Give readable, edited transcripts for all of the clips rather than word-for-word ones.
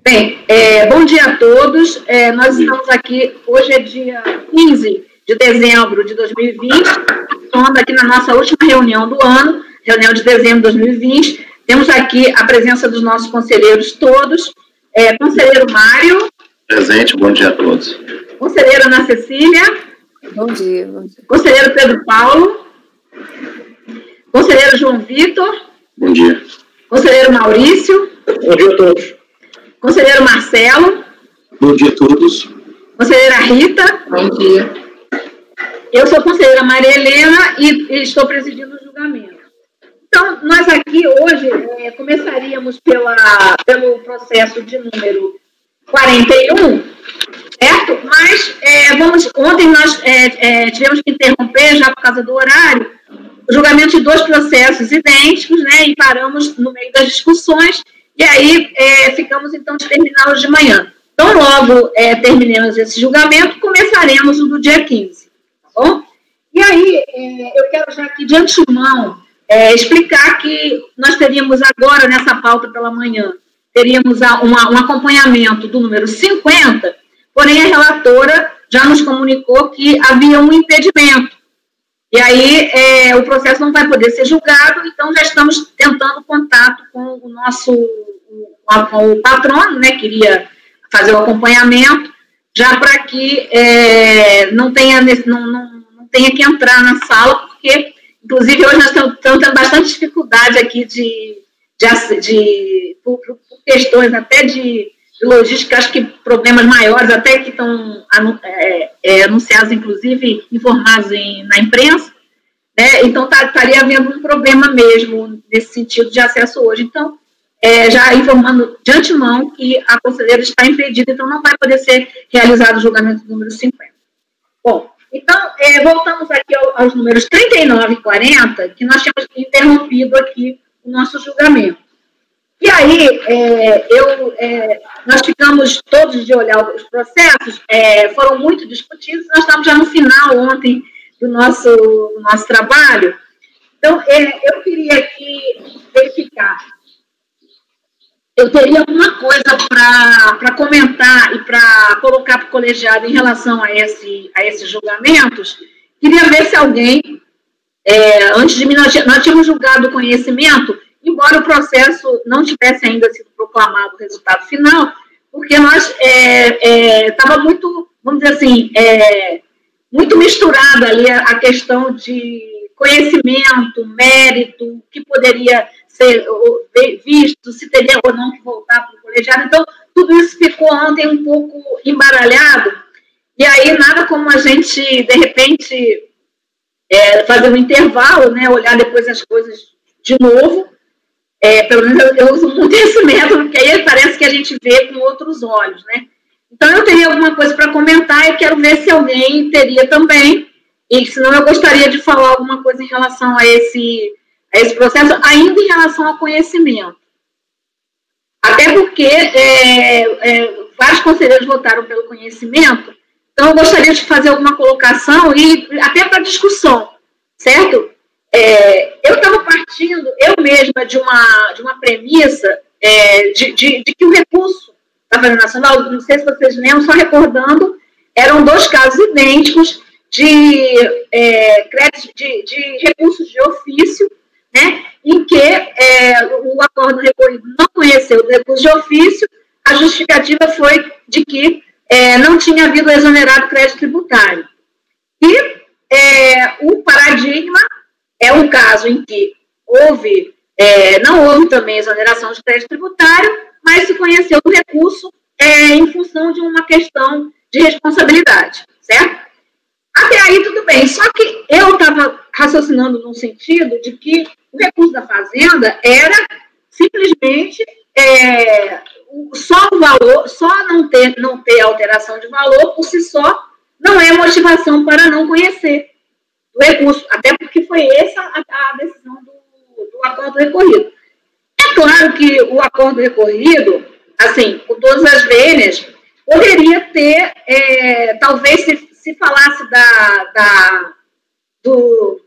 Bem, bom dia a todos. Nós estamos aqui, hoje é dia 15 de dezembro de 2020, estamos aqui na nossa última reunião do ano, reunião de dezembro de 2020. Temos aqui a presença dos nossos conselheiros todos. Conselheiro Mário. Presente, bom dia a todos. Conselheira Ana Cecília. Bom dia, bom dia. Conselheiro Pedro Paulo. Conselheiro João Vitor. Bom dia. Conselheiro Maurício. Bom dia a todos. Conselheiro Marcelo. Bom dia a todos. Conselheira Rita. Bom dia. Eu sou a conselheira Maria Helena e estou presidindo o julgamento. Então, nós aqui hoje começaríamos pelo processo de número 41, certo? Mas ontem nós tivemos que interromper, já por causa do horário, o julgamento de dois processos idênticos, né? E paramos no meio das discussões, e aí ficamos, então, de terminá-los de manhã. Então, logo terminemos esse julgamento, começaremos o do dia 15, tá bom? E aí, eu quero já aqui, de antemão, explicar que nós teríamos agora, nessa pauta pela manhã, teríamos um acompanhamento do número 50, porém a relatora já nos comunicou que havia um impedimento. E aí o processo não vai poder ser julgado, então já estamos tentando contato com o nosso com o patrono, né, que iria fazer o acompanhamento, já para que não tenha que entrar na sala, porque, inclusive, hoje nós estamos tendo bastante dificuldade aqui por questões até de logística, acho que problemas maiores, até que estão anunciados, inclusive, informados na imprensa, né? Então, estaria havendo um problema mesmo nesse sentido de acesso hoje. Então, já informando de antemão que a conselheira está impedida, então não vai poder ser realizado o julgamento número 50. Bom, então, voltamos aqui aos números 39 e 40, que nós tínhamos interrompido aqui o nosso julgamento. E aí, nós ficamos todos de olhar os processos, foram muito discutidos, nós estávamos já no final ontem do nosso trabalho. Então, eu queria aqui verificar. Eu teria alguma coisa para comentar e para colocar para o colegiado em relação a esses julgamentos. Queria ver se alguém, antes de mim, nós tínhamos julgado o conhecimento, embora o processo não tivesse ainda sido proclamado o resultado final, porque nós estava muito, vamos dizer assim, muito misturada ali a questão de conhecimento, mérito, que poderia ser visto, se teria ou não que voltar para o colegiado. Então, tudo isso ficou ontem um pouco embaralhado, e aí nada como a gente, de repente, fazer um intervalo, né, olhar depois as coisas de novo. Pelo menos eu uso muito esse método, porque aí parece que a gente vê com outros olhos, né? Então, eu teria alguma coisa para comentar e quero ver se alguém teria também, e senão eu gostaria de falar alguma coisa em relação a esse processo, ainda em relação ao conhecimento. Até porque vários conselheiros votaram pelo conhecimento, então eu gostaria de fazer alguma colocação e até para discussão, certo? Eu estava partindo, eu mesma, de uma premissa de que o recurso da Fazenda Nacional, não sei se vocês lembram, só recordando, eram dois casos idênticos de créditos de recursos de ofício, né, em que o acordo recorrido não conheceu o recurso de ofício, a justificativa foi de que não tinha havido exonerado crédito tributário. E o paradigma é um caso em que não houve também exoneração de crédito tributário, mas se conheceu o recurso em função de uma questão de responsabilidade, certo? Até aí tudo bem, só que eu estava raciocinando no sentido de que o recurso da Fazenda era simplesmente só o valor, só não ter alteração de valor por si só, não é motivação para não conhecer o recurso, até porque foi essa a decisão do acordo recorrido. É claro que o acordo recorrido, assim, com todas as vênias, poderia ter, talvez se falasse do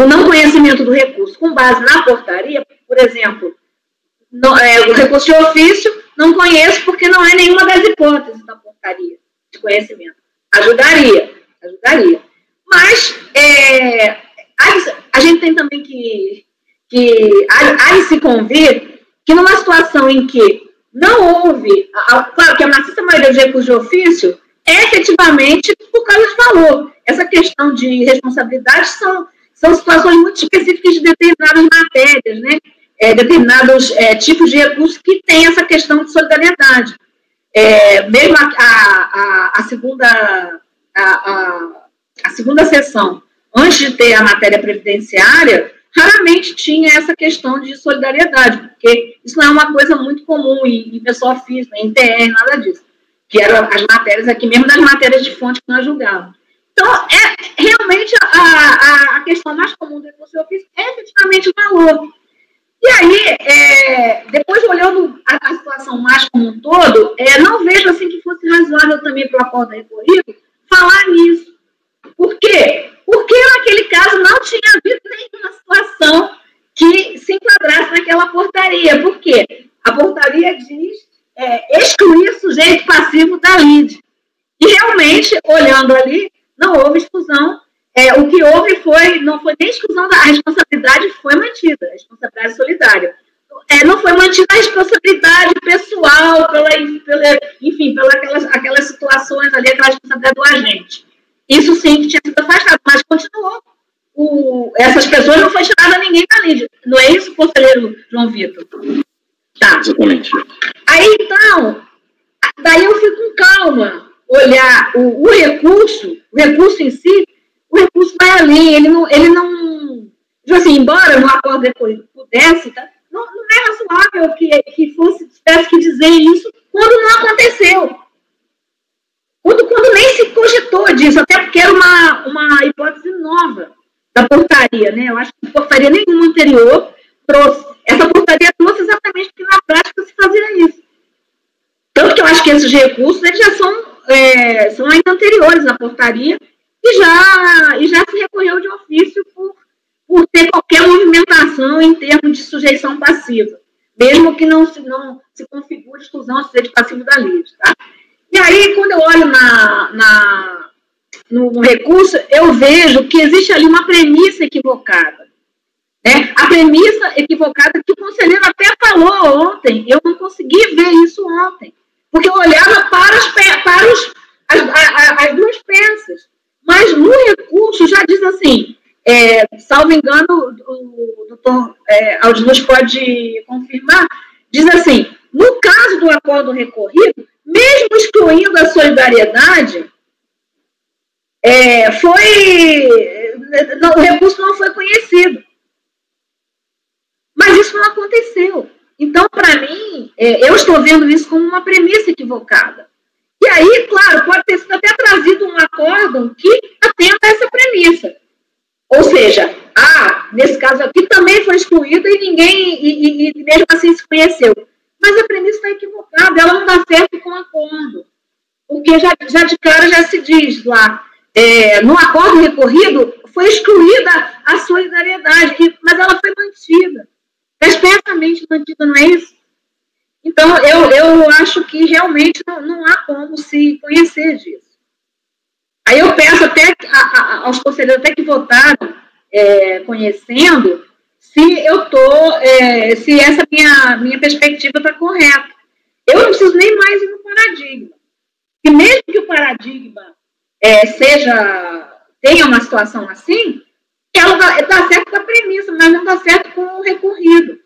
não conhecimento do recurso com base na portaria, por exemplo, o recurso de ofício Não conheço porque não é nenhuma das hipóteses da portaria de conhecimento. Ajudaria. Mas a gente tem também que há de se convir que numa situação em que não houve, claro que a maciça maioria dos recursos de ofício é efetivamente por causa de valor. Essa questão de responsabilidade são situações muito específicas de determinadas matérias, né? Determinados tipos de recursos que têm essa questão de solidariedade. Mesmo a segunda sessão, antes de ter a matéria previdenciária, raramente tinha essa questão de solidariedade, porque isso não é uma coisa muito comum em pessoa física, em TR, nada disso, que eram as matérias aqui, mesmo das matérias de fonte que nós julgávamos. Então, realmente a questão mais comum do recurso de ofício é efetivamente o valor. E aí, depois olhando a situação mais como um todo, não vejo assim que fosse razoável também para o acordo recorrido falar nisso. Por quê? Porque naquele caso não tinha havido nenhuma situação que se enquadrasse naquela portaria. Por quê? A portaria diz excluir sujeito passivo da lide. E realmente, olhando ali, não houve exclusão. O que houve não foi nem exclusão a responsabilidade foi mantida, a responsabilidade solidária. Não foi mantida a responsabilidade pessoal, enfim, pelas aquelas situações ali, aquela responsabilidade do agente. Isso sim que tinha sido afastado, mas continuou. Essas pessoas não foi tirada ninguém da lide. Não é isso, conselheiro João Vitor? Tá. Exatamente. Aí, então, daí eu fico com calma olhar o recurso em si. O recurso vai além, ele não assim, embora no acordo depois pudesse, tá? Não é razoável que tivesse que dizer isso quando não aconteceu. Quando nem se cogitou disso, até porque era uma hipótese nova da portaria, né? Eu acho que portaria nenhuma anterior trouxe. Essa portaria trouxe exatamente porque na prática se fazia isso. Tanto que eu acho que esses recursos eles já são ainda anteriores à portaria, e já se recorreu de ofício por ter qualquer movimentação em termos de sujeição passiva, mesmo que não se configure exclusão de sujeito passivo da lei. Tá? E aí, quando eu olho no recurso, eu vejo que existe ali uma premissa equivocada. Né? A premissa equivocada que o conselheiro até falou ontem, eu não consegui ver isso ontem, porque eu olhava para as duas peças. Mas no recurso já diz assim, salvo engano, o doutor Aldinus pode confirmar, diz assim, no caso do acordo recorrido, mesmo excluindo a solidariedade, o recurso não foi conhecido. Mas isso não aconteceu. Então, para mim, eu estou vendo isso como uma premissa equivocada. E aí, claro, pode ter sido até trazido um acórdão que atenda a essa premissa. Ou seja, nesse caso aqui também foi excluída e mesmo assim se conheceu. Mas a premissa está equivocada, ela não dá certo com o acordo. Porque já de cara já se diz lá, no acordo recorrido, foi excluída a solidariedade, mas ela foi mantida. Expressamente mantida, não é isso? Então, eu acho que realmente não há como se conhecer disso. Aí eu peço até aos conselheiros até que votaram conhecendo se essa minha perspectiva está correta. Eu não preciso nem mais ir no paradigma. E mesmo que o paradigma tenha uma situação assim, ela dá certo com a premissa, mas não dá certo com o recorrido.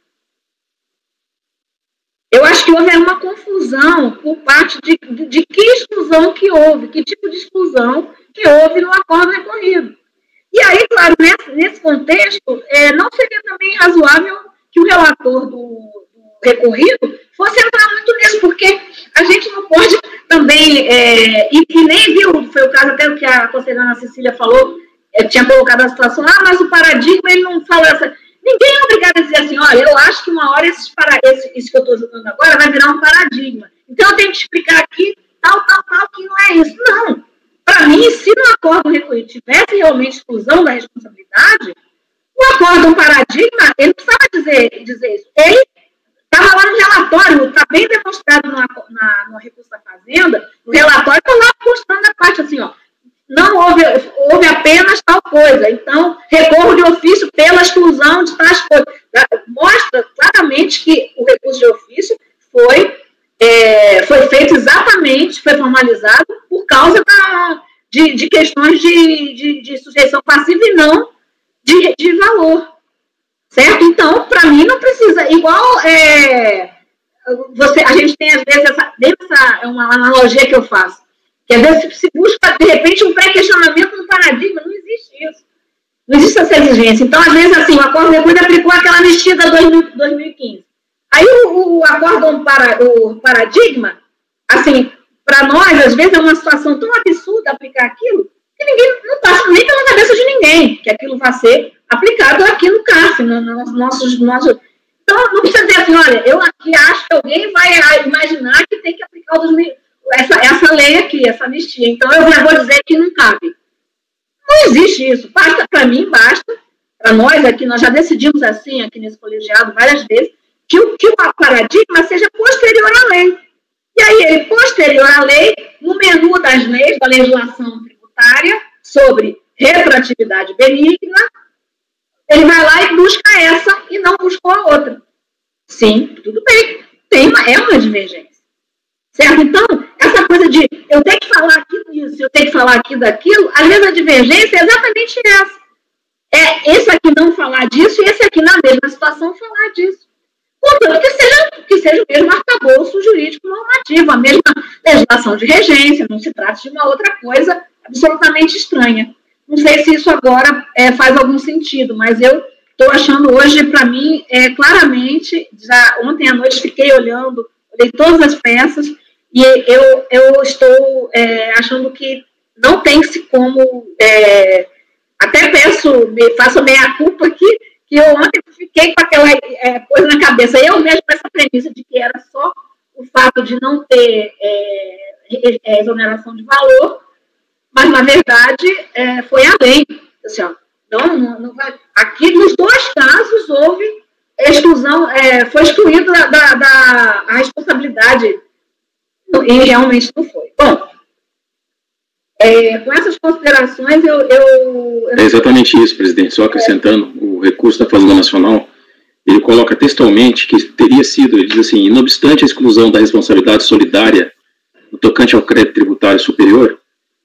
Eu acho que houve uma confusão por parte de que exclusão que houve, que tipo de exclusão que houve no acordo recorrido. E aí, claro, nesse contexto, não seria também razoável que o relator do recorrido fosse entrar muito nisso, porque a gente não pode também, e nem viu, foi o caso até que a conselheira Cecília falou, tinha colocado a situação, mas o paradigma, ele não fala essa... Ninguém é obrigado a dizer assim, olha, eu acho que uma hora isso que eu estou julgando agora vai virar um paradigma. Então, eu tenho que explicar aqui tal, que não é isso. Não. Para mim, se no acordo recorrido tivesse realmente exclusão da responsabilidade, o acordo, um paradigma, ele não precisava dizer isso. Ele Estava lá no relatório, está bem demonstrado no recurso da Fazenda, no relatório está lá mostrando a parte assim, ó, não houve apenas tal coisa, então recorro de ofício pela exclusão de tais coisas. Mostra claramente que o recurso de ofício foi feito exatamente, foi formalizado por causa de questões de sujeição passiva e não de valor. Certo? Então, para mim, não precisa. Igual a gente tem, às vezes, é uma analogia que eu faço, que às vezes se busca, de repente, um pré-questionamento no paradigma. Não existe isso. Não existe essa exigência. Então, às vezes, assim, o Acordo Recurso aplicou aquela anistia de 2015. Aí o Acordo o paradigma, assim, para nós, às vezes, é uma situação tão absurda aplicar aquilo, que ninguém não passa nem pela cabeça de ninguém, que aquilo vai ser aplicado aqui no CARF, no nosso. Então, não precisa dizer assim, olha, eu aqui acho que alguém vai imaginar que tem que aplicar essa lei aqui, essa anistia. Então, eu já vou dizer que não cabe. Não existe isso. Basta, para mim, basta, para nós aqui, nós já decidimos assim, aqui nesse colegiado, várias vezes, que o paradigma seja posterior à lei. E aí, ele, posterior à lei, no menu das leis, da legislação tributária, sobre retroatividade benigna, ele vai lá e busca essa e não buscou a outra. Sim, tudo bem. É uma divergência. Certo? Então, essa coisa de eu tenho que falar aqui disso, eu tenho que falar aqui daquilo, às vezes a divergência é exatamente essa. É esse aqui não falar disso e esse aqui, na mesma situação, falar disso. Contanto que seja o mesmo arcabouço jurídico normativo, a mesma legislação de regência, não se trata de uma outra coisa absolutamente estranha. Não sei se isso agora faz algum sentido, mas eu estou achando hoje, para mim, claramente, já ontem à noite fiquei olhei todas as peças, e eu estou achando que não tem-se como, até faço meia-culpa aqui, que eu ontem fiquei com aquela coisa na cabeça, eu mesmo com essa premissa de que era só o fato de não ter exoneração de valor, mas, na verdade, foi além. Assim, ó, não vai. Aqui, nos dois casos, houve exclusão, foi excluída a responsabilidade, e realmente não foi. Bom, com essas considerações, É exatamente isso, presidente. Só acrescentando, o recurso da Fazenda Nacional, ele coloca textualmente que teria sido, ele diz assim, não obstante a exclusão da responsabilidade solidária no tocante ao crédito tributário superior,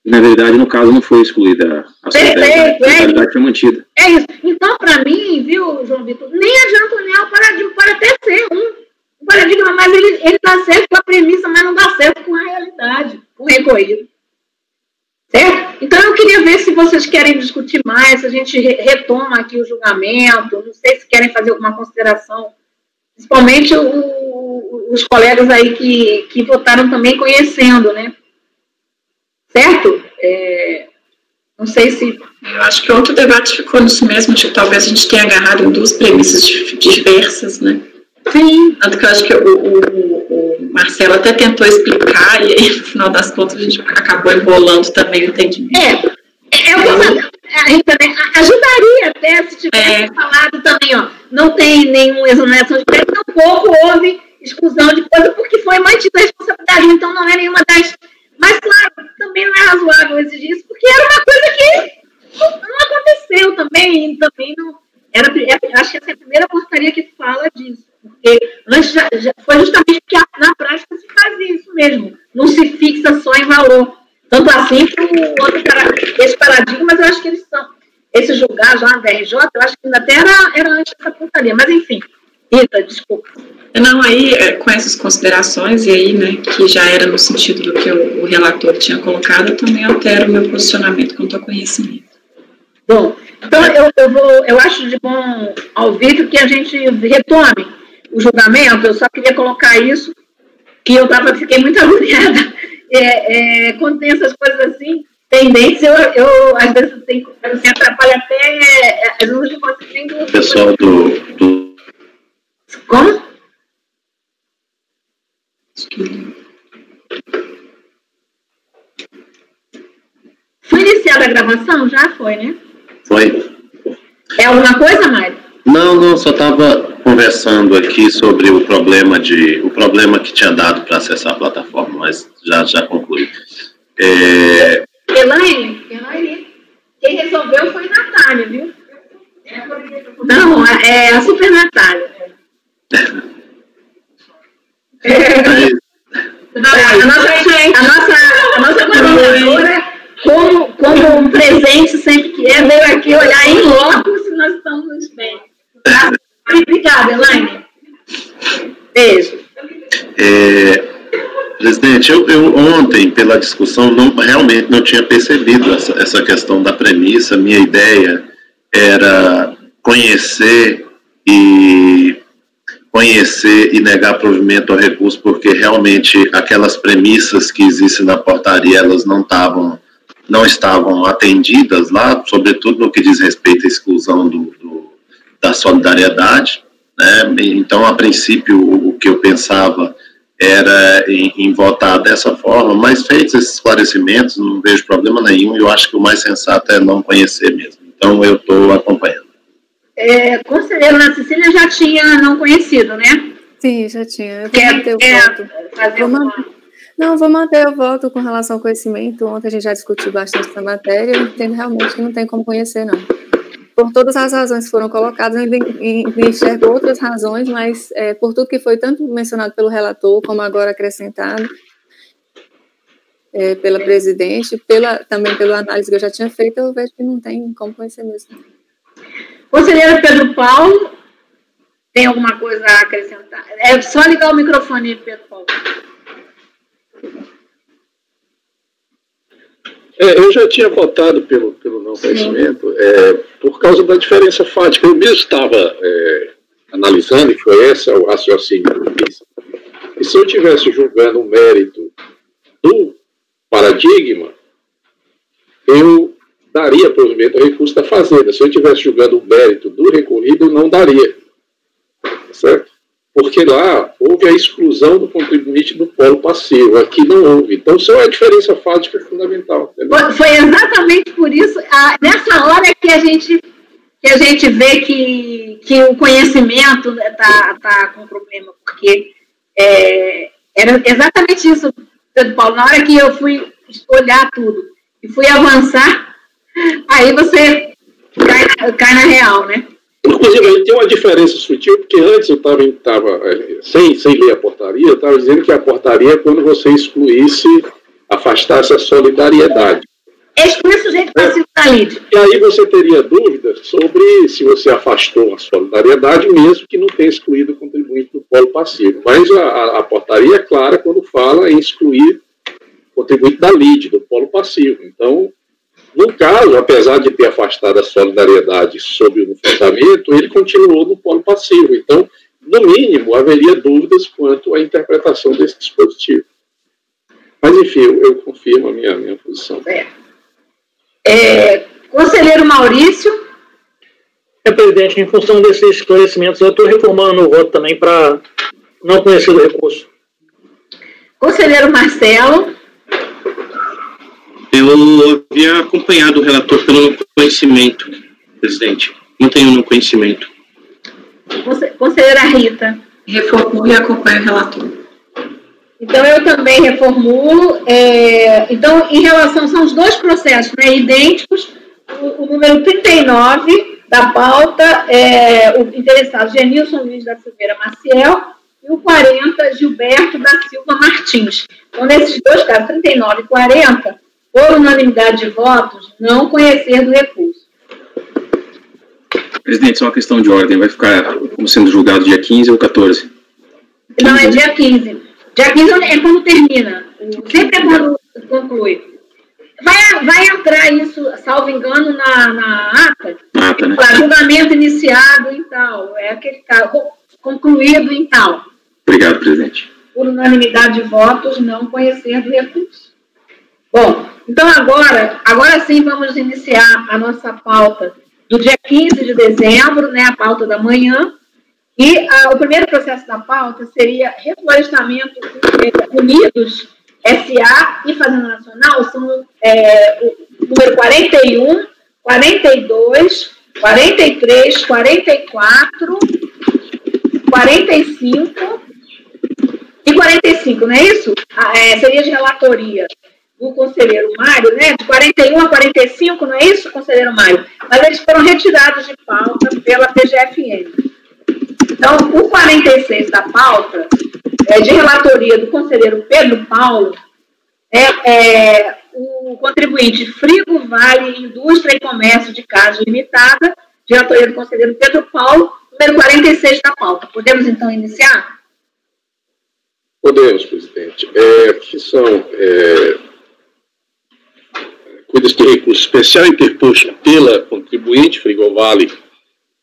na verdade, no caso, não foi excluída a responsabilidade foi mantida. É isso. Então, para mim, viu, João Vitor, nem adianta olhar o paradigma, pode até ser um paradigma, mas ele dá certo com a premissa, mas não dá certo com a realidade, com o recorrido. Certo? Então, eu queria ver se vocês querem discutir mais, se a gente retoma aqui o julgamento, não sei se querem fazer alguma consideração, principalmente os colegas aí que votaram também conhecendo, né? Certo? Não sei se... Eu acho que outro debate ficou nisso mesmo, de que talvez a gente tenha agarrado em duas premissas diversas, né? Sim. Tanto que eu acho que o Marcelo até tentou explicar, e aí, no final das contas, a gente acabou enrolando também o entendimento. A gente também ajudaria até se tivesse falado também, ó, não tem nenhuma exoneração de crédito, tampouco houve exclusão de coisa, porque foi mantida a responsabilidade, então não é nenhuma das... Mas, claro, também não é razoável exigir isso, porque era uma coisa que não aconteceu também não... acho que essa é a primeira portaria que fala disso, porque antes foi justamente porque na prática se faz isso mesmo, não se fixa só em valor. Tanto assim que esse paradigma, mas eu acho que eles são, esse julgado lá na RJ, eu acho que ainda até era antes dessa portaria, mas enfim. Rita, desculpa. Não, aí, com essas considerações, e aí, né, que já era no sentido do que o relator tinha colocado, eu também altero o meu posicionamento quanto ao conhecimento. Bom, então eu acho de bom ao Vitor que a gente retome o julgamento. Eu só queria colocar isso, que eu fiquei muito agoniada. Quando tem essas coisas assim, pendentes, eu às vezes assim, atrapalha até as luzes de conseguindo... O pessoal do... Como? Foi iniciada a gravação? Já foi, né? Foi. É alguma coisa, Mário? Não, só estava conversando aqui sobre o problema que tinha dado para acessar a plataforma, mas já concluí. Elaine, quem resolveu foi a Natália, viu? Não, é a Super Natália. A nossa coordenadora, como um presente sempre que veio aqui olhar em loco se nós estamos bem. Obrigada, Elaine. Beijo. Presidente, eu ontem, pela discussão, realmente não tinha percebido essa questão da premissa. Minha ideia era conhecer e negar provimento ao recurso, porque realmente aquelas premissas que existem na portaria, elas não estavam atendidas lá, sobretudo no que diz respeito à exclusão da solidariedade, né? Então, a princípio, o que eu pensava era em votar dessa forma, mas feitos esses esclarecimentos, não vejo problema nenhum, e eu acho que o mais sensato é não conhecer mesmo. Então, eu estou acompanhando. Conselheiro Ana Cecília já tinha não conhecido, né? Sim, já tinha. Eu vou manter o voto. Vou manter o voto com relação ao conhecimento. Ontem a gente já discutiu bastante essa matéria, eu entendo realmente que não tem como conhecer, não. Por todas as razões que foram colocadas, eu ainda enxergo outras razões, mas por tudo que foi tanto mencionado pelo relator, como agora acrescentado pela presidente, também pela análise que eu já tinha feito, eu vejo que não tem como conhecer mesmo. Conselheiro Pedro Paulo, tem alguma coisa a acrescentar? É só ligar o microfone, Pedro Paulo. Eu já tinha votado pelo não conhecimento, por causa da diferença fática. Eu mesmo estava analisando, e foi esse o raciocínio que eu fiz. E se eu estivesse julgando o mérito do paradigma, eu daria provimento ao recurso da Fazenda. Se eu estivesse julgando o mérito do recorrido, eu não daria. Certo? Porque lá houve a exclusão do contribuinte do polo passivo. Aqui não houve. Então, isso é a diferença fática fundamental. Entendeu? Foi exatamente por isso, nessa hora que a gente vê que o conhecimento está com problema, porque era exatamente isso, Pedro Paulo. Na hora que eu fui olhar tudo e fui avançar, aí você cai na real, né? Inclusive, aí tem uma diferença sutil, porque antes eu estava sem ler a portaria, eu estava dizendo que a portaria é quando você afastasse a solidariedade. Exclui o sujeito passivo da lide. E aí você teria dúvidas sobre se você afastou a solidariedade, mesmo que não tenha excluído o contribuinte do polo passivo. Mas a portaria é clara quando fala em excluir o contribuinte da lide, do polo passivo. Então, no caso, apesar de ter afastado a solidariedade sob o fundamento, ele continuou no polo passivo. Então, no mínimo, haveria dúvidas quanto à interpretação desse dispositivo. Mas, enfim, eu confirmo a minha posição. Conselheiro Maurício. Presidente, em função desses esclarecimentos, eu estou reformando o voto também para não conhecer o recurso. Conselheiro Marcelo. Eu havia acompanhado o relator pelo conhecimento, presidente. Não tenho no conhecimento. Conselheira Rita. Reformulo e acompanho o relator. Então, eu também reformulo. Então, em relação, são os dois processos, né, idênticos. O número 39 da pauta o interessado Genilson Luiz da Silveira Maciel e o 40, Gilberto da Silva Martins. Então, nesses dois casos, 39 e 40, por unanimidade de votos, não conhecer do recurso. Presidente, só uma questão de ordem. Vai ficar como sendo julgado dia 15 ou 14? Não, é dia 15. Dia 15 é quando termina. Sempre é quando conclui. Vai entrar isso, salvo engano, na ata. Ata, né? Julgamento iniciado em tal. É aquele caso, concluído em tal. Obrigado, presidente. Por unanimidade de votos, não conhecer do recurso. Bom, então agora sim vamos iniciar a nossa pauta do dia 15 de dezembro, né, a pauta da manhã, e o primeiro processo da pauta seria reflorestamento Unidos S.A. e Fazenda Nacional, são o número 41, 42, 43, 44, 45 e 45, não é isso? Seria de relatoria do conselheiro Mário, né? De 41 a 45, não é isso, conselheiro Mário? Mas eles foram retirados de pauta pela PGFN. Então, o 46 da pauta, de relatoria do conselheiro Pedro Paulo, o contribuinte Frigo Vale Indústria e Comércio de Casa Limitada, de relatoria do conselheiro Pedro Paulo, número 46 da pauta. Podemos, então, iniciar? Podemos, presidente. Aqui são cuidas de recurso especial interposto pela contribuinte Frigovale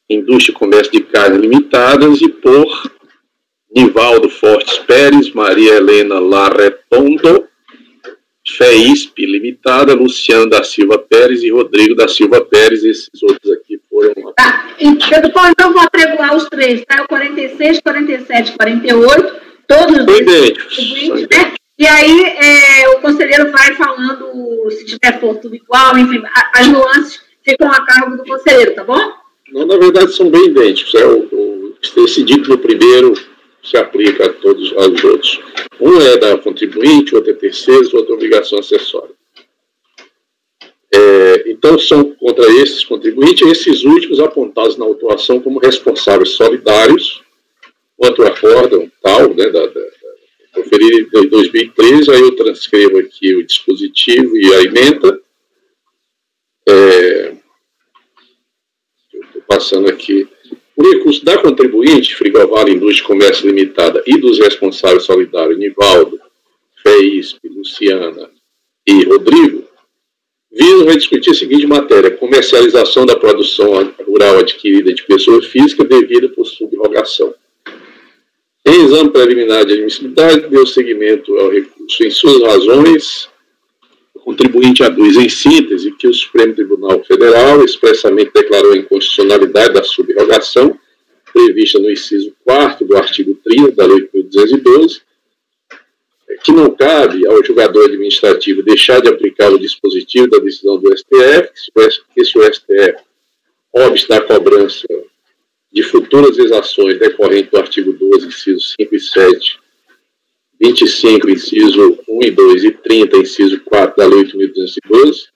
Indústria e Comércio de Carnes Limitadas e por Nivaldo Fortes Pérez, Maria Helena Larretondo, FEISP Limitada, Luciano da Silva Pérez e Rodrigo da Silva Pérez. Esses outros aqui foram... Pedro Paulo, então vou atrelar os três, tá? O 46, 47, 48, todos os contribuintes, né? E aí o conselheiro vai falando, se tiver for tudo igual, enfim, as nuances ficam a cargo do conselheiro, tá bom? Não, na verdade são bem idênticos. Esse dito no primeiro se aplica a todos os outros. Um é da contribuinte, outro é terceiro, outro é obrigação acessória. Então, são contra esses contribuintes, esses últimos apontados na autuação como responsáveis solidários, quanto o acórdão tal, né, proferido em 2013, aí eu transcrevo aqui o dispositivo e a ementa. Eu estou passando aqui. O recurso da contribuinte, Frigovale Indústria e Comércio Limitada, e dos responsáveis solidários, Nivaldo, FEISP, Luciana e Rodrigo, visam rediscutir a seguinte matéria: comercialização da produção rural adquirida de pessoa física devida por subrogação. Em exame preliminar de admissibilidade, deu seguimento ao recurso. Em suas razões, o contribuinte aduz, em síntese, que o Supremo Tribunal Federal expressamente declarou a inconstitucionalidade da subrogação, prevista no inciso 4º do artigo 30 da Lei 8.212, que não cabe ao julgador administrativo deixar de aplicar o dispositivo da decisão do STF, que se o STF obste da cobrança de futuras exações decorrentes do artigo 12, incisos 5 e 7, 25, inciso 1 e 2 e 30, inciso 4 da Lei 8.212,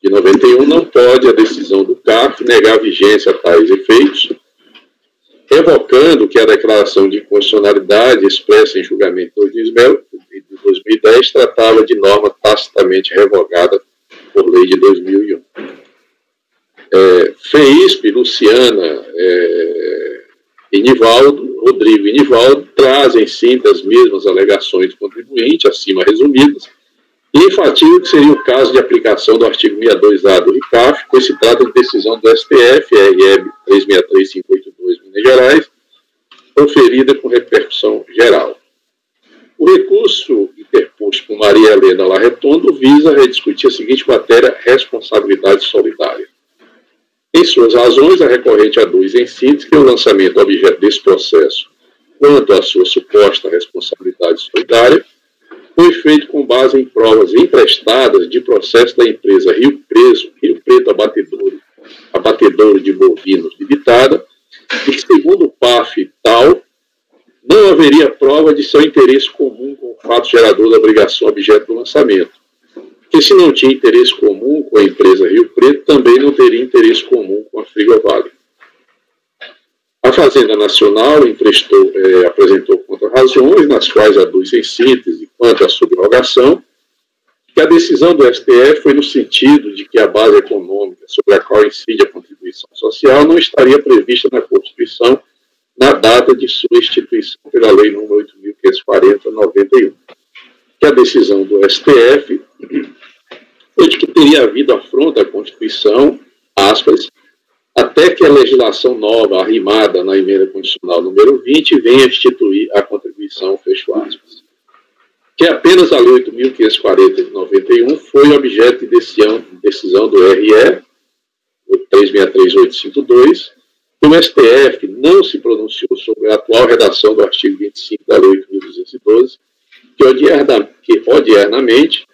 de 91, não pode a decisão do CARF negar vigência a tais efeitos, evocando que a declaração de inconstitucionalidade expressa em julgamento de 2010 tratava de norma tacitamente revogada por lei de 2001. FEISP, Luciana e Nivaldo, Rodrigo e Nivaldo, trazem sim das mesmas alegações do contribuinte, acima resumidas, e enfatizam que seria o caso de aplicação do artigo 62A do RICAF, pois se trata de decisão do STF, REB 363582, Minas Gerais, conferida com repercussão geral. O recurso interposto por Maria Helena Larretondo visa rediscutir a seguinte matéria: responsabilidade solidária. Em suas razões, a recorrente aduz, em síntese, que o lançamento objeto desse processo, quanto à sua suposta responsabilidade solidária, foi feito com base em provas emprestadas de processo da empresa Rio Preto Abatedouro de Bovinos Limitada, e que, segundo o PAF tal, não haveria prova de seu interesse comum com o fato gerador da obrigação objeto do lançamento. Porque se não tinha interesse comum com a empresa Rio Preto, também não teria interesse comum com a Frigovale. A Fazenda Nacional apresentou contra-razões, nas quais aduz em síntese, quanto à subrogação, que a decisão do STF foi no sentido de que a base econômica sobre a qual incide a contribuição social não estaria prevista na Constituição na data de sua instituição pela Lei nº 8.540/91. Que a decisão do STF foi de que teria havido afronta à Constituição, aspas, até que a legislação nova, arrimada na emenda constitucional número 20, venha instituir a contribuição, fecho aspas. Que apenas a Lei 8.540/91 foi objeto de decisão do RE 363852, que o STF não se pronunciou sobre a atual redação do artigo 25 da Lei 8.212, que odiernamente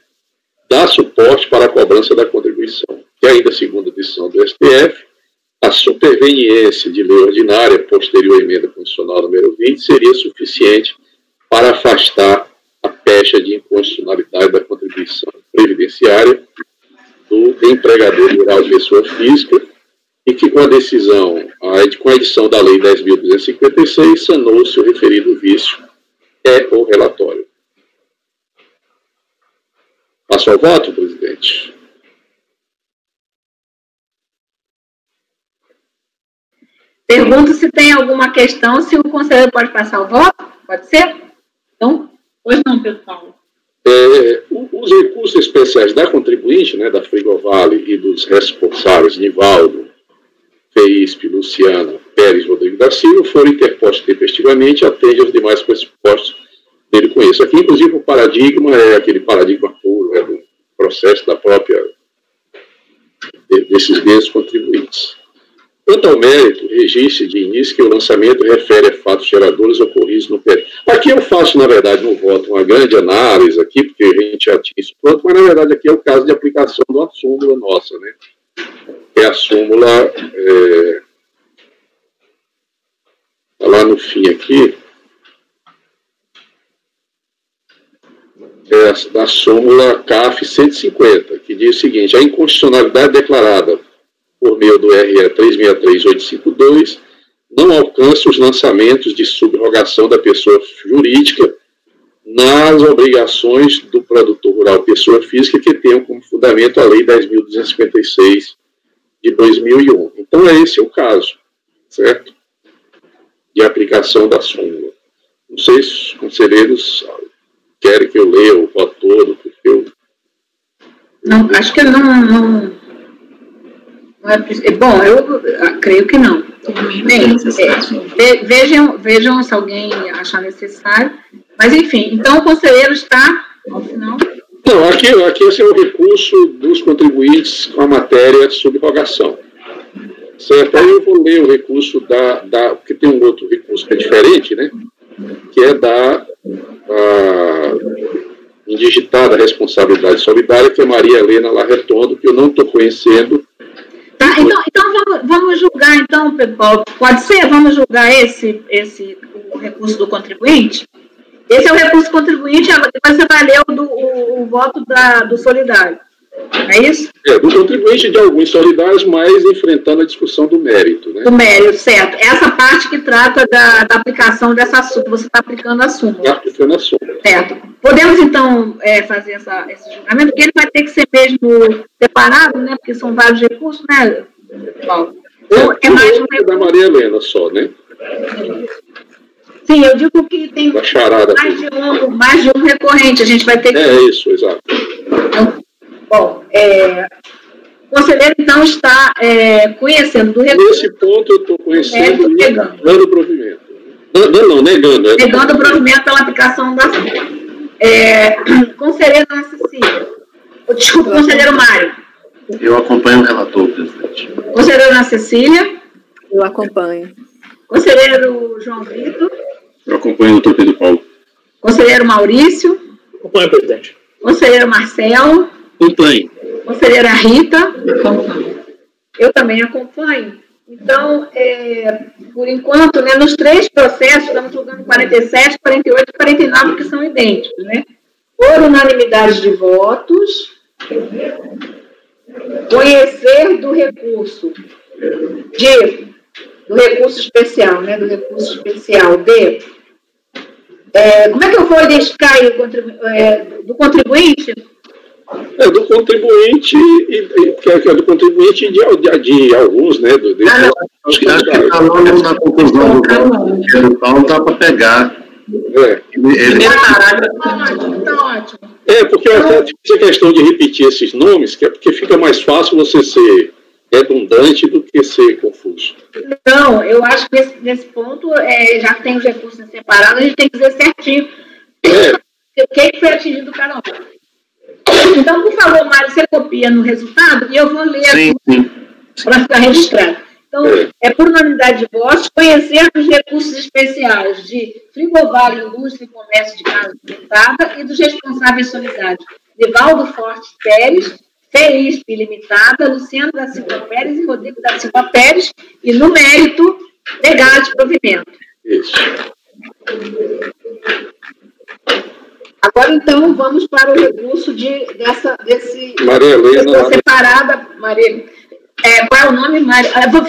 dá suporte para a cobrança da contribuição, que ainda segundo a decisão do STF, a superveniência de lei ordinária posterior à emenda constitucional número 20 seria suficiente para afastar a pecha de inconstitucionalidade da contribuição previdenciária do empregador rural pessoa física, e que com a decisão, com a edição da Lei 10.256, sanou-se o referido vício, o relatório. Passo ao voto, presidente. Pergunto se tem alguma questão, se o conselheiro pode passar o voto? Pode ser? Então, pois não, Pedro Paulo. Os recursos especiais da contribuinte, né, da Frigovale, e dos responsáveis, Nivaldo, FEISP, Luciana, Pérez, Rodrigo da Silva, foram interpostos tempestivamente e atendem aos demais pressupostos dele com isso. Aqui, inclusive, o paradigma é aquele paradigma puro, do processo da própria, desses mesmos contribuintes. Quanto ao mérito, registre de início que o lançamento refere a fatos geradores ocorridos no período. Aqui eu faço, na verdade, no voto, uma grande análise aqui, porque a gente já tinha isso pronto, mas, na verdade, aqui é o caso de aplicação de uma súmula nossa, né? É a súmula, lá no fim aqui, da súmula CAF 150, que diz o seguinte: a inconstitucionalidade declarada por meio do RE 363852 não alcança os lançamentos de subrogação da pessoa jurídica nas obrigações do produtor rural pessoa física que tenham como fundamento a Lei 10.256 de 2001. Então, esse é o caso, certo? De aplicação da súmula. Não sei se os conselheiros querem que eu leia o voto todo, porque eu... Não, acho que não é, bom, eu creio que não. Bem, vejam se alguém achar necessário. Mas, enfim, então o conselheiro está ao final. Não, aqui esse é o recurso dos contribuintes com a matéria subrogação. Certo? Aí eu vou ler o recurso porque tem um outro recurso que é diferente, né? Que é da indigitada responsabilidade solidária, que é Maria Helena Larretondo, que eu não estou conhecendo. Tá, então vamos julgar, então, Pedro Paulo. Pode ser? Vamos julgar o recurso do contribuinte? Esse é o recurso do contribuinte, depois você vai ler o voto do solidário. É isso? Do contribuinte de alguns solidários, mas enfrentando a discussão do mérito, né? Do mérito, certo. Essa parte que trata da aplicação dessa súmula, você está aplicando a súmula. Está aplicando a súmula. Certo. Podemos, então, fazer esse julgamento, porque ele vai ter que ser mesmo separado, né? Porque são vários recursos, né, Paulo? Então, é mais um recurso da Maria Helena só, né? Sim, eu digo que tem mais de um recorrente. A gente vai ter que... isso, exato. Então, bom, o conselheiro, então, está conhecendo do recurso. Nesse ponto, eu estou conhecendo e negando o provimento. Não, negando. Negando o provimento pela aplicação da súmula. Conselheiro Ana Cecília. Desculpa, conselheiro Mário. Eu acompanho o relator, presidente. Conselheiro Ana Cecília. Eu acompanho. Conselheiro João Vitor. Eu acompanho o doutor Pedro Paulo. Conselheiro Maurício. Acompanho, presidente. Conselheiro Marcelo. Acompanho. Conselheira Rita. Acompanho. Eu também acompanho. Então, por enquanto, né, nos três processos, estamos julgando 47, 48 e 49, que são idênticos, né? Por unanimidade de votos, conhecer do recurso especial, né? Do recurso especial como é que eu vou identificar aí do contribuinte? Do contribuinte do contribuinte de alguns, né? Acho que está logo na conclusão do Paulo, dá para pegar. Tá ótimo. Porque até essa questão de repetir esses nomes, que é porque fica mais fácil você ser redundante do que ser confuso. Não, eu acho que nesse ponto, já que tem os recursos separados, a gente tem que dizer certinho quem foi atingido cada um. Então, por favor, Mário, você copia no resultado e eu vou ler aqui para ficar registrado. Então, por unanimidade de votos, conhecer os recursos especiais de Frigovale, Indústria e Comércio de Casa Pintada e dos responsáveis solidários Nivaldo Fortes Pérez, FEISP Limitada, Luciano da Silva Pérez e Rodrigo da Silva Pérez, e no mérito, legal de provimento. Isso. Agora, então, vamos para o recurso desse... Maria Helena... separada, Maria. Qual é o nome, Maria? Por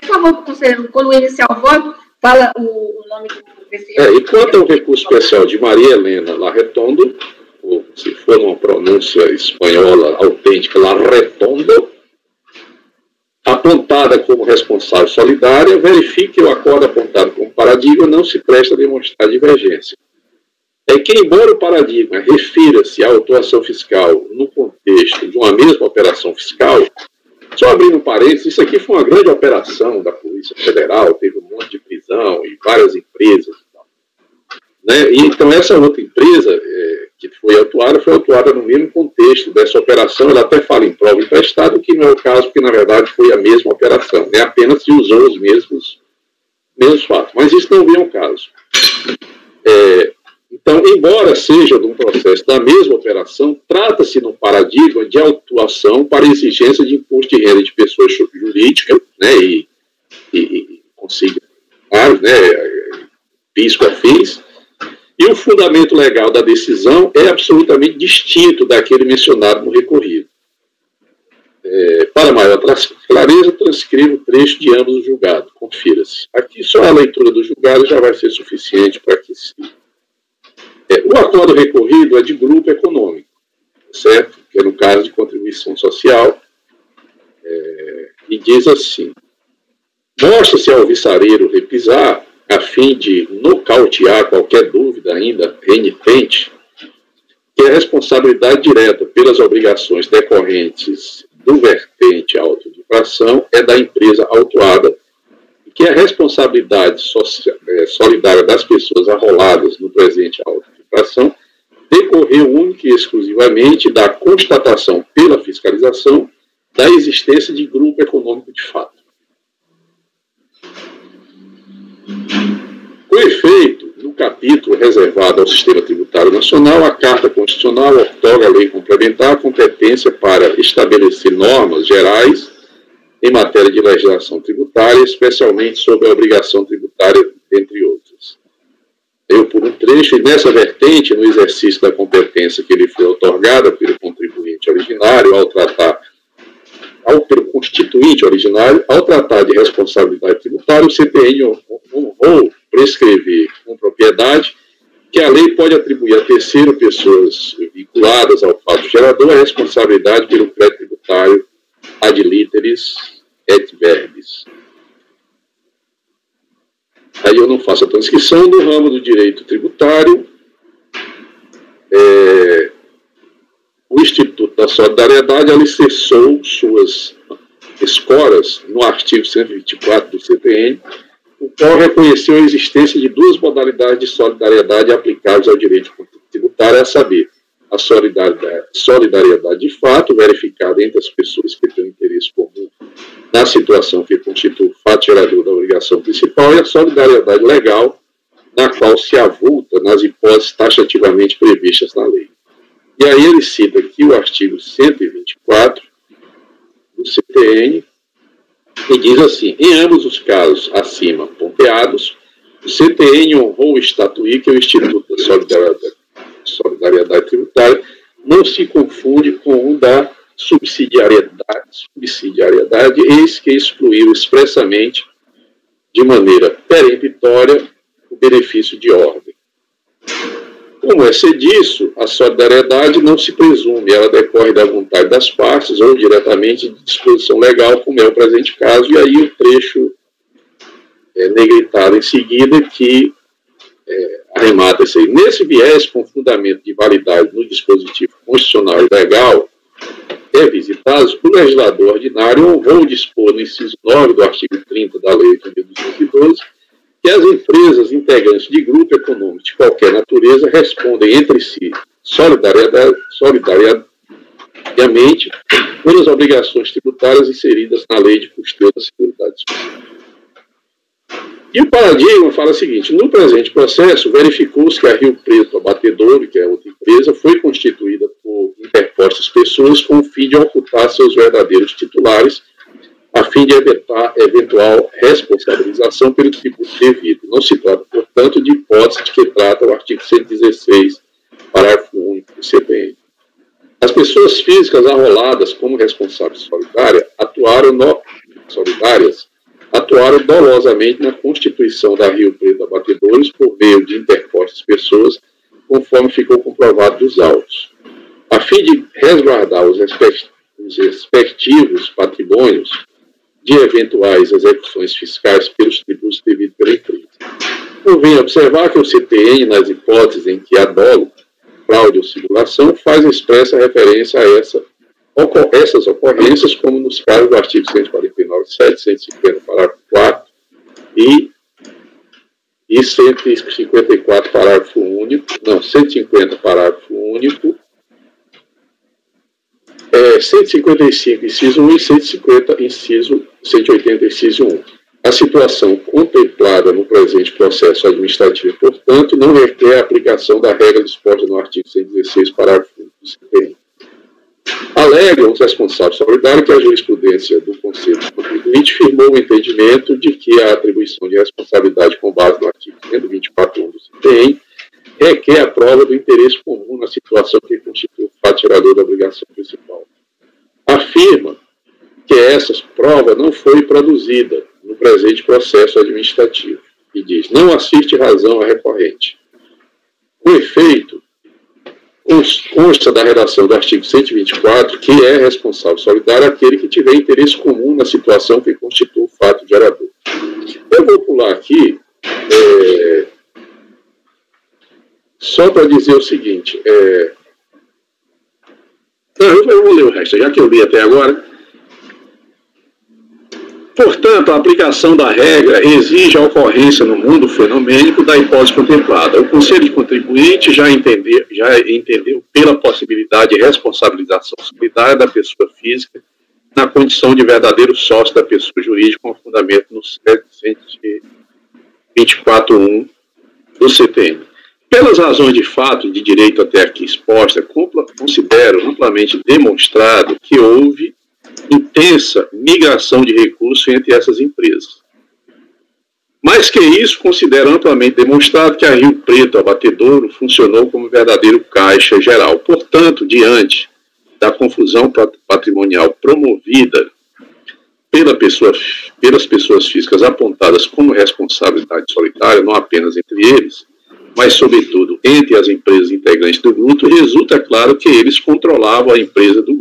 favor, conselheiro, quando iniciar o voto, fala o nome desse... E quanto ao recurso especial de Maria Helena Larretondo, ou se for uma pronúncia espanhola autêntica, Larretondo, apontada como responsável solidária, verifique que o acordo apontado como paradigma não se presta a demonstrar divergência. É que, embora o paradigma refira-se à autuação fiscal no contexto de uma mesma operação fiscal, só abrindo um parênteses, isso aqui foi uma grande operação da Polícia Federal, teve um monte de prisão e várias empresas. Né? E, então, essa outra empresa que foi autuada no mesmo contexto dessa operação. Ela até fala em prova emprestada, que não é o caso, porque, na verdade, foi a mesma operação. Né? Apenas se usou os mesmos fatos. Mas isso não vem ao caso. Então, embora seja de um processo da mesma operação, trata-se de um paradigma de autuação para exigência de imposto de renda de pessoas jurídicas, né, e consignados, né, PIS, COFINS, e o fundamento legal da decisão é absolutamente distinto daquele mencionado no recorrido. Para maior clareza, transcrevo o trecho de ambos os julgados. Confira-se. Aqui só a leitura do julgado já vai ser suficiente para que se... O acordo recorrido é de grupo econômico, certo? Que é no caso de contribuição social, e diz assim: mostra-se ao viçareiro repisar, a fim de nocautear qualquer dúvida ainda renitente, que a responsabilidade direta pelas obrigações decorrentes do vertente auto de infração é da empresa autuada, e que a responsabilidade solidária das pessoas arroladas no presente auto de infração decorreu única e exclusivamente da constatação pela fiscalização da existência de grupo econômico de fato. Com efeito, no capítulo reservado ao Sistema Tributário Nacional, a Carta Constitucional outorga à lei complementar a competência para estabelecer normas gerais em matéria de legislação tributária, especialmente sobre a obrigação tributária, entre outras. Eu, por um trecho, e nessa vertente, no exercício da competência que lhe foi outorgada pelo contribuinte originário, pelo constituinte originário, ao tratar de responsabilidade tributária, o CTN honrou prescrever com propriedade que a lei pode atribuir a terceiro pessoas vinculadas ao fato gerador a responsabilidade pelo crédito tributário ad literis et verbis. Aí eu não faço a transcrição. No ramo do direito tributário, o Instituto da Solidariedade alicerçou suas escoras no artigo 124 do CTN, o qual reconheceu a existência de duas modalidades de solidariedade aplicáveis ao direito tributário, a saber, a solidariedade de fato, verificada entre as pessoas que têm interesse comum na situação que constitui o fato gerador da obrigação principal, e a solidariedade legal, na qual se avulta nas hipóteses taxativamente previstas na lei. E aí ele cita aqui o artigo 124 do CTN, e diz assim: em ambos os casos acima ponteados, o CTN honrou estatuir que o Instituto da Solidariedade Tributária não se confunde com o da subsidiariedade, eis que excluiu expressamente, de maneira peremptória, o benefício de ordem. Como é ser disso, a solidariedade não se presume, ela decorre da vontade das partes ou diretamente de disposição legal, como é o presente caso, e aí o trecho negritado em seguida que arremata isso aí. Nesse viés, com fundamento de validade no dispositivo constitucional e legal revisitados, o legislador ordinário honrou dispor no inciso 9 do artigo 30 da Lei 8.212 que as empresas integrantes de grupo econômico de qualquer natureza respondem entre si solidariamente pelas obrigações tributárias inseridas na Lei de Custeio da Seguridade Social. E o paradigma fala o seguinte: no presente processo, verificou-se que a Rio Preto Abatedouro, que é outra empresa, foi constituída por interpostas pessoas pessoas com o fim de ocultar seus verdadeiros titulares, a fim de evitar eventual responsabilização pelo tributo devido. Não se trata, portanto, de hipótese de que trata o artigo 116, parágrafo único do CPN. As pessoas físicas arroladas como responsáveis solidárias atuaram dolosamente na constituição da Rio Preto Abatedores por meio de interpostas pessoas, conforme ficou comprovado dos autos. A fim de resguardar os respectivos patrimônios de eventuais execuções fiscais pelos tributos devidos pela empresa. Convém observar que o CTN, nas hipóteses em que há dolo, fraude ou simulação, faz expressa referência a essas ocorrências, como nos casos do artigo 149.7, 150, parágrafo 4 e 154, parágrafo único, não, 150, parágrafo único, 155, inciso 1 e 150, inciso 180, inciso 1. A situação contemplada no presente processo administrativo, portanto, não requer a aplicação da regra disposta no artigo 116, parágrafo 1 do CPN. Alegam os responsáveis solidários que a jurisprudência do Conselho Contribuinte firmou o entendimento de que a atribuição de responsabilidade com base no artigo 124.1 do CPN requer a prova do interesse comum na situação que constitui o fato gerador da obrigação principal. Afirma que essa prova não foi produzida no presente processo administrativo e diz: não assiste razão a recorrente. Com efeito, consta da redação do artigo 124 que é responsável solidário aquele que tiver interesse comum na situação que constitui o fato gerador. Eu vou pular aqui só para dizer o seguinte, eu vou ler o resto, já que eu li até agora. Portanto, a aplicação da regra exige a ocorrência no mundo fenomênico da hipótese contemplada. O Conselho de Contribuinte já entendeu pela possibilidade de responsabilização solidária da pessoa física na condição de verdadeiro sócio da pessoa jurídica com fundamento no 124.1 do CTN. Pelas razões de fato e de direito até aqui expostas, considero amplamente demonstrado que houve intensa migração de recursos entre essas empresas. Mais que isso, considero amplamente demonstrado que a Rio Preto Abatedouro funcionou como verdadeiro caixa geral. Portanto, diante da confusão patrimonial promovida pelas pessoas físicas apontadas como responsabilidade solidária, não apenas entre eles, mas, sobretudo, entre as empresas integrantes do grupo, resulta claro que eles controlavam as empresas do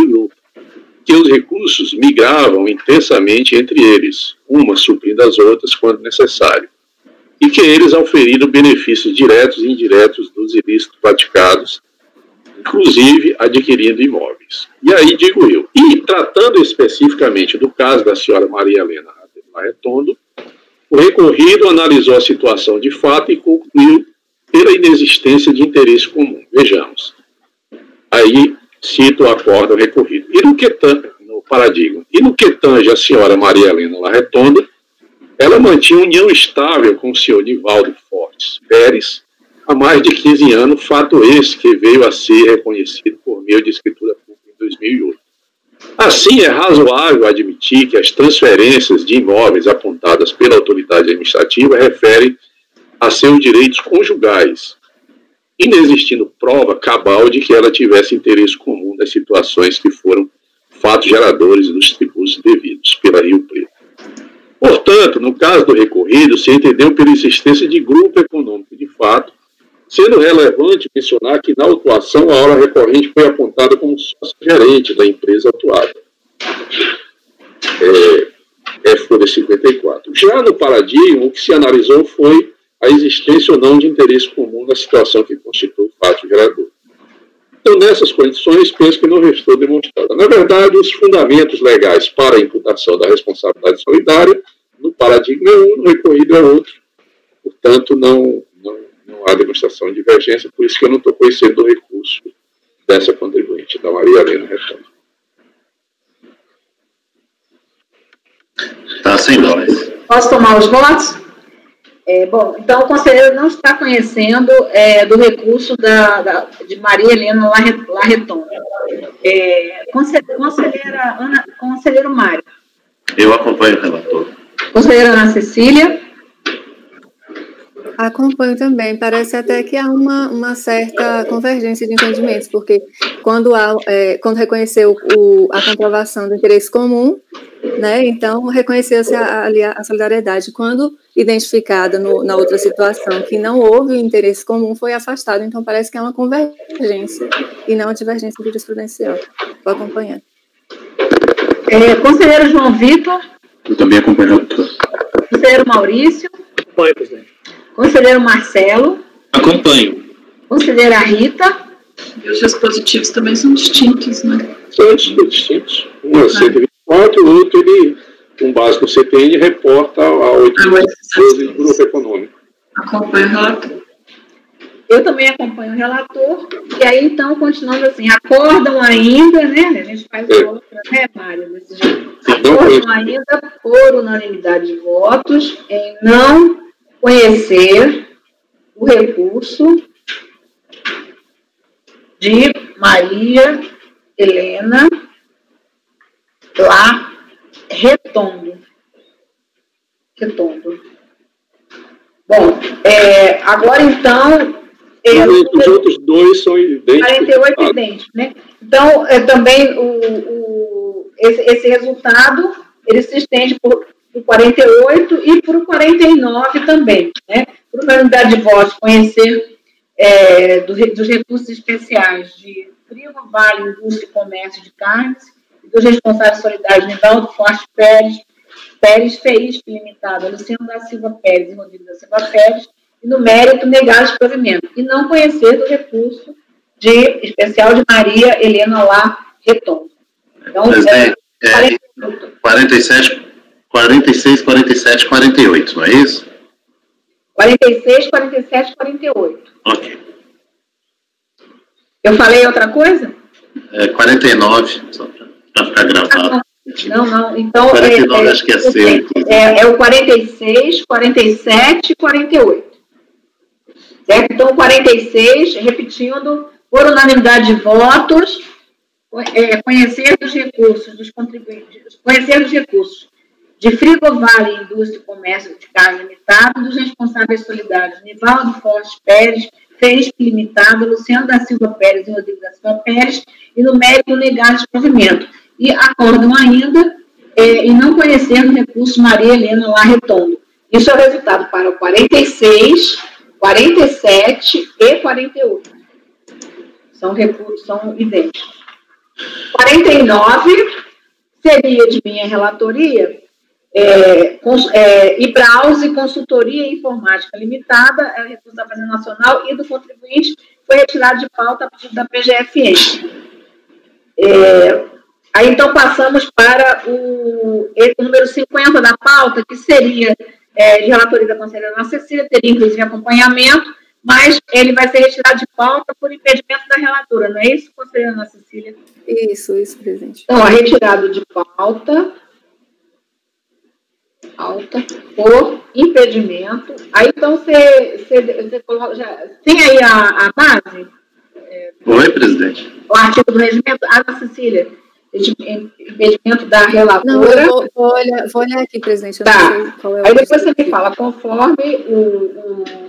grupo, que os recursos migravam intensamente entre eles, umas suprindo as outras quando necessário, e que eles auferiram benefícios diretos e indiretos dos ilícitos praticados, inclusive adquirindo imóveis. E aí digo eu, e tratando especificamente do caso da senhora Maria Helena Larretondo, o recorrido analisou a situação de fato e concluiu pela inexistência de interesse comum. Vejamos. Aí cito o acordo recorrido. E no que tange a senhora Maria Helena Larretondo, ela mantinha união estável com o senhor Nivaldo Fortes Pérez há mais de 15 anos, fato esse que veio a ser reconhecido por meio de escritura pública em 2008. Assim, é razoável admitir que as transferências de imóveis apontadas pela autoridade administrativa referem a seus direitos conjugais, inexistindo prova cabal de que ela tivesse interesse comum nas situações que foram fatos geradores dos tributos devidos pela Rio Preto. Portanto, no caso do recorrido, se entendeu pela existência de grupo econômico de fato, sendo relevante mencionar que na autuação a hora recorrente foi apontada como sócio-gerente da empresa autuada. Folha 54. Já no paradigma, o que se analisou foi a existência ou não de interesse comum na situação que constitui o fato gerador. Então, nessas condições, penso que não restou demonstrada. Na verdade, os fundamentos legais para a imputação da responsabilidade solidária, no paradigma é um, no recorrido é outro. Portanto, não há demonstração de divergência, por isso que eu não estou conhecendo o recurso dessa contribuinte, da Maria Helena Larretondo. Tá sem voz. Posso tomar os votos? Bom, então o conselheiro não está conhecendo do recurso de Maria Helena Larreton. Conselheiro Mário. Eu acompanho o relator. Conselheira Ana Cecília. Acompanho também. Parece até que há uma certa convergência de entendimentos, porque quando reconheceu a comprovação do interesse comum, né, então reconheceu-se a solidariedade. Quando identificada na outra situação que não houve interesse comum, foi afastado. Então parece que há uma convergência e não uma divergência jurisprudencial. Vou acompanhar. Conselheiro João Vitor. Eu também acompanho. Conselheiro Maurício. Acompanho, presidente. Conselheiro Marcelo. Acompanho. Conselheira Rita. E os dispositivos também são distintos, né? São distintos. Um é 124, o outro, ele, com base no CPN, reporta a 812 do grupo econômico. Acompanho o relator. Eu também acompanho o relator. E aí, então, continuando assim, acordam ainda, né? A gente faz outra, né, Mário? Desse jeito. Acordam ainda, por unanimidade de votos, em não conhecer o recurso de Maria Helena Larreton. Bom, agora então... os outros dois são idênticos. 48 idênticos, né? Então, também esse resultado, ele se estende por 48 e por 49 também, né? Por unanimidade de votos, conhecer dos recursos especiais de Frigo, Vale, Indústria e Comércio de Carnes, e dos responsáveis solidários Nivaldo Forte Pérez, FEISP Limitada, Luciano da Silva Pérez e Rodrigo da Silva Pérez, e no mérito negar o provimento, e não conhecer do recurso especial de Maria Helena Larreton. Então, 47, 46, 47, 48, não é isso? 46, 47, 48. Ok. Eu falei outra coisa? 49, só para ficar gravado. Não. Então, 49 acho que é seu. É o 46, 47 e 48. Certo? Então, 46, repetindo, por unanimidade de votos, conhecer dos recursos dos contribuintes, conhecer dos recursos de Frigovar, Indústria e Comércio de Carne Limitada, dos responsáveis solidários Nivaldo Forte Pérez, FEISP Limitada, Luciano da Silva Pérez e Rodrigo da Silva Pérez, e no mérito negar esse provimento. E acordam ainda em não conhecer o recurso Maria Helena Larreton. Isso é o resultado para o 46, 47 e 48. São recursos, são idênticos. 49 seria de minha relatoria, Ibrause Consultoria Informática Limitada, recurso da Fazenda Nacional e do contribuinte, foi retirado de pauta a pedido da PGFN. Aí, então, passamos para o número 50 da pauta, que seria de relatoria da conselheira Ana Cecília, teria, inclusive, acompanhamento, mas ele vai ser retirado de pauta por impedimento da relatora, não é isso, conselheira Ana Cecília? Isso, presidente. Então, retirado de pauta por impedimento. Aí, então, você coloca... Tem aí a base? Oi, presidente. O artigo do regimento, Ana Cecília, impedimento da relatora. Não, eu vou olhar aqui, presidente. Eu não sei qual é. Aí depois você me fala, conforme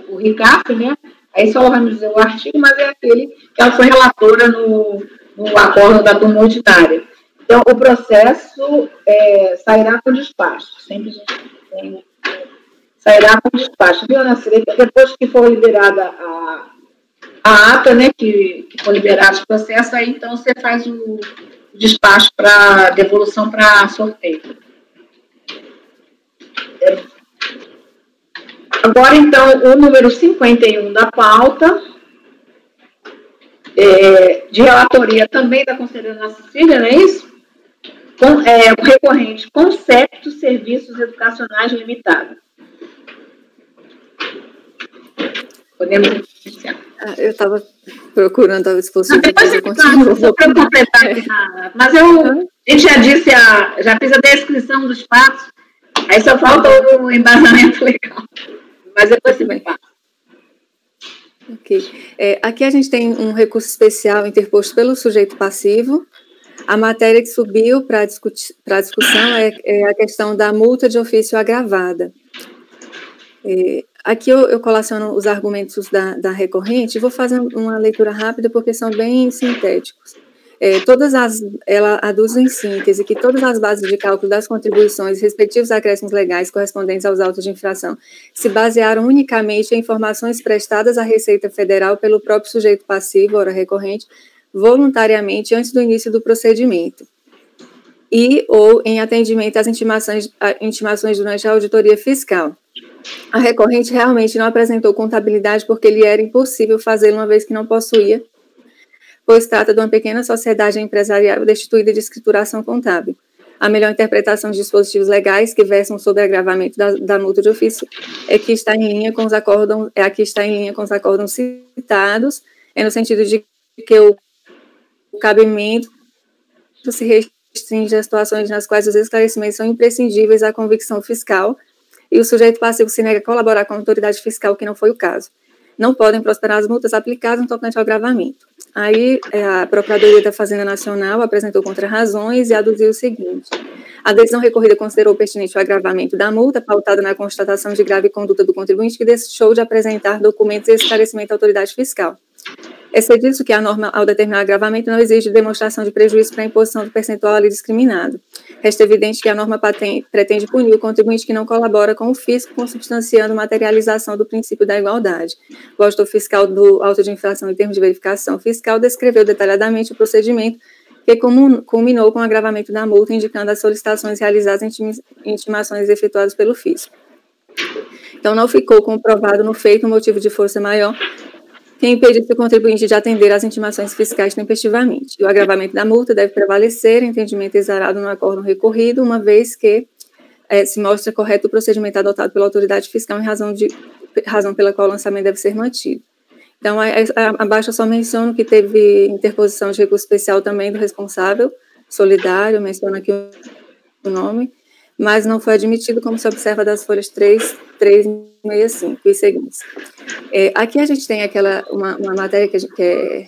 o RICAF, né? Aí só vamos dizer o artigo, mas é aquele que ela foi relatora no acordo da turma ordinária. Então, o processo sairá com despacho. Sempre a gente tem, sairá com despacho. Viu, Ana Cecília? Depois que for liberada a ata, né, que for liberado o processo, aí então você faz o despacho para devolução para sorteio. Agora, então, o número 51 da pauta, de relatoria também da conselheira Ana Cecília, não é isso? O recorrente, Concepto Serviços Educacionais Limitada. Podemos iniciar. Eu estava procurando a disposição. Depois eu continuo, só para completar aqui. Mas a gente já disse, já fiz a descrição do espaço, aí só falta o embasamento legal. Mas depois você me fala. Ok. Aqui a gente tem um recurso especial interposto pelo sujeito passivo. A matéria que subiu para discussão é a questão da multa de ofício agravada. Aqui eu colaciono os argumentos da recorrente, vou fazer uma leitura rápida porque são bem sintéticos. Ela aduz em síntese que todas as bases de cálculo das contribuições e respectivos acréscimos legais correspondentes aos autos de infração se basearam unicamente em informações prestadas à Receita Federal pelo próprio sujeito passivo, ora recorrente, voluntariamente antes do início do procedimento, ou em atendimento às intimações durante a auditoria fiscal. A recorrente realmente não apresentou contabilidade porque lhe era impossível fazê-lo, uma vez que não possuía, pois trata de uma pequena sociedade empresarial destituída de escrituração contábil. A melhor interpretação de dispositivos legais que versam sobre agravamento da multa de ofício é que está em linha com os acórdãos, citados, no sentido de que o cabimento se restringe a situações nas quais os esclarecimentos são imprescindíveis à convicção fiscal e o sujeito passivo se nega a colaborar com a autoridade fiscal, que não foi o caso. Não podem prosperar as multas aplicadas no tocante ao agravamento. Aí, a Procuradoria da Fazenda Nacional apresentou contrarrazões e aduziu o seguinte: a decisão recorrida considerou pertinente o agravamento da multa, pautada na constatação de grave conduta do contribuinte que deixou de apresentar documentos de esclarecimento à autoridade fiscal. É disso que a norma, ao determinar agravamento, não exige demonstração de prejuízo para a imposição do percentual ali discriminado. Resta evidente que a norma pretende punir o contribuinte que não colabora com o fisco, consubstanciando materialização do princípio da igualdade. O auditor fiscal do auto de infração em termos de verificação fiscal descreveu detalhadamente o procedimento que culminou com o agravamento da multa, indicando as solicitações realizadas em intimações efetuadas pelo fisco. Então, não ficou comprovado no feito um motivo de força maior que impedisse o contribuinte de atender às intimações fiscais tempestivamente. E o agravamento da multa deve prevalecer, entendimento exarado no acórdão recorrido, uma vez que se mostra correto o procedimento adotado pela autoridade fiscal em razão pela qual o lançamento deve ser mantido. Então, abaixo eu só menciono que teve interposição de recurso especial também do responsável solidário, menciono aqui o nome, mas não foi admitido, como se observa das folhas 365 e seguintes. Aqui a gente tem uma matéria que é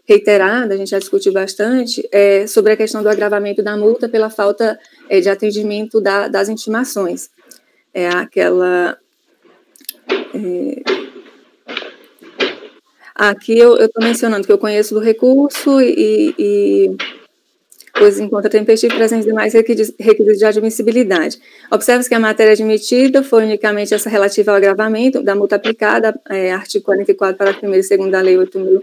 reiterada, a gente já discutiu bastante, sobre a questão do agravamento da multa pela falta de atendimento das intimações. Aqui eu estou mencionando que eu conheço do recurso pois encontra tempestivo presente demais requisitos de admissibilidade. Observa-se que a matéria admitida foi unicamente essa relativa ao agravamento da multa aplicada, artigo 44, parágrafo 1º e 2º da lei 8.000.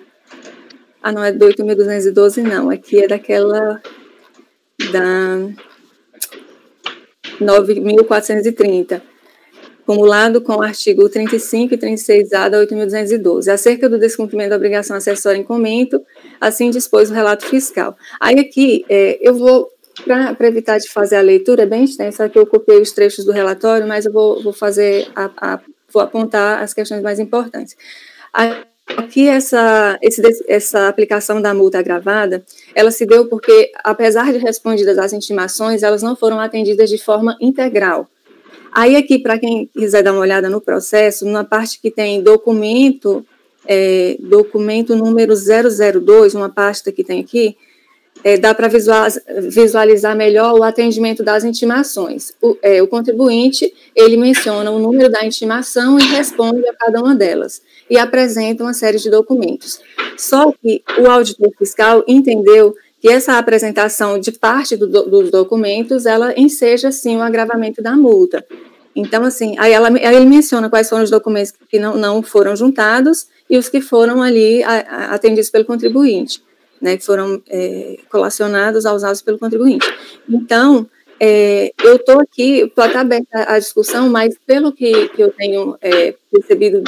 Não é do 8.212, não. Aqui é daquela da 9.430. Acumulado com o artigo 35 e 36A da 8.212, acerca do descumprimento da obrigação acessória em comento, assim dispôs o relato fiscal. Aí aqui, eu vou, para evitar de fazer a leitura, é bem extensa, aqui eu copiei os trechos do relatório, mas eu vou fazer, vou apontar as questões mais importantes. Aqui, essa aplicação da multa agravada, ela se deu porque, apesar de respondidas as intimações, elas não foram atendidas de forma integral. Aí aqui, para quem quiser dar uma olhada no processo, na parte que tem documento número 002, uma pasta que tem aqui, dá para visualizar melhor o atendimento das intimações. O contribuinte, ele menciona o número da intimação e responde a cada uma delas, e apresenta uma série de documentos. Só que o auditor fiscal entendeu que essa apresentação de parte dos documentos, ela enseja, sim, o agravamento da multa. Então, assim, aí ele menciona quais foram os documentos que não foram juntados e os que foram ali atendidos pelo contribuinte, né, que foram colacionados, usados pelo contribuinte. Então, eu estou até aberta à discussão, mas pelo que eu tenho percebido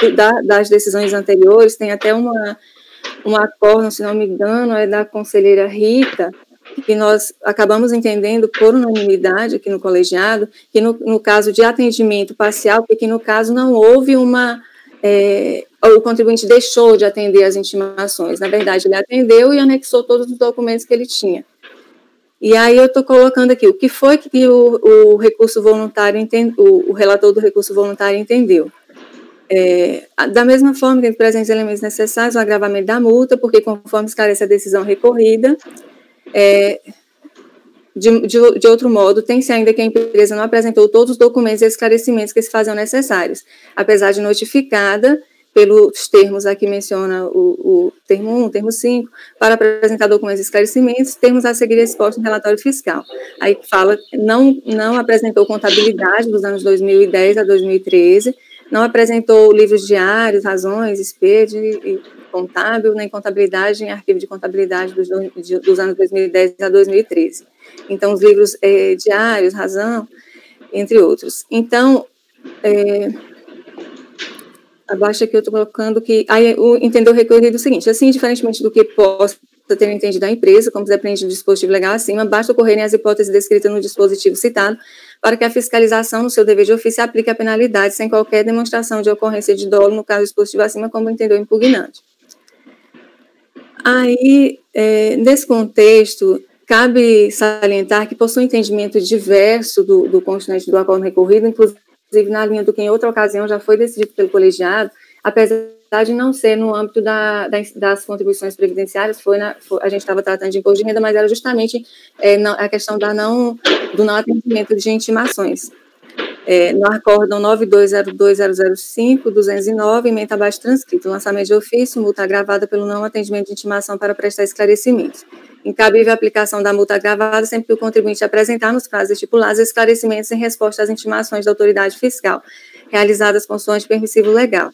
das decisões anteriores, tem até um acordo, se não me engano, é da conselheira Rita, que nós acabamos entendendo por unanimidade aqui no colegiado, que no caso de atendimento parcial, porque no caso não houve o contribuinte deixou de atender as intimações, na verdade ele atendeu e anexou todos os documentos que ele tinha. E aí eu estou colocando aqui, o que foi que o recurso voluntário o relator do recurso voluntário entendeu? Da mesma forma, tendo presentes elementos necessários, o agravamento da multa, porque conforme esclarece a decisão recorrida, de outro modo, tem-se ainda que a empresa não apresentou todos os documentos e esclarecimentos que se faziam necessários, apesar de notificada pelos termos, aqui menciona o termo 1, termo 5, para apresentar documentos e esclarecimentos, termos a seguir expostos no relatório fiscal. Aí fala, não apresentou contabilidade dos anos 2010 a 2013, não apresentou livros diários, razões, SPED, contábil, nem contabilidade, nem arquivo de contabilidade dos anos 2010 a 2013. Então, os livros diários, razão, entre outros. Então, abaixo aqui eu estou colocando que, aí entendeu o recorrido o seguinte, assim, diferentemente do que possa ter entendido a empresa, como depreende do dispositivo legal acima, basta ocorrerem as hipóteses descritas no dispositivo citado para que a fiscalização, no seu dever de ofício, aplique a penalidade sem qualquer demonstração de ocorrência de dolo, no caso do dispositivo acima, como entendeu o impugnante. Aí, nesse contexto, cabe salientar que possui um entendimento diverso do constituinte do acordo recorrido, inclusive na linha do que em outra ocasião já foi decidido pelo colegiado, apesar de não ser no âmbito das contribuições previdenciárias, a gente estava tratando de imposto de renda, mas era justamente a questão do não atendimento de intimações. No acórdão 9202.005.209, ementa abaixo transcrito, lançamento de ofício, multa agravada pelo não atendimento de intimação para prestar esclarecimentos. Incabível a aplicação da multa agravada sempre que o contribuinte apresentar nos prazos estipulados esclarecimentos em resposta às intimações da autoridade fiscal, realizadas consoante permissivo legal.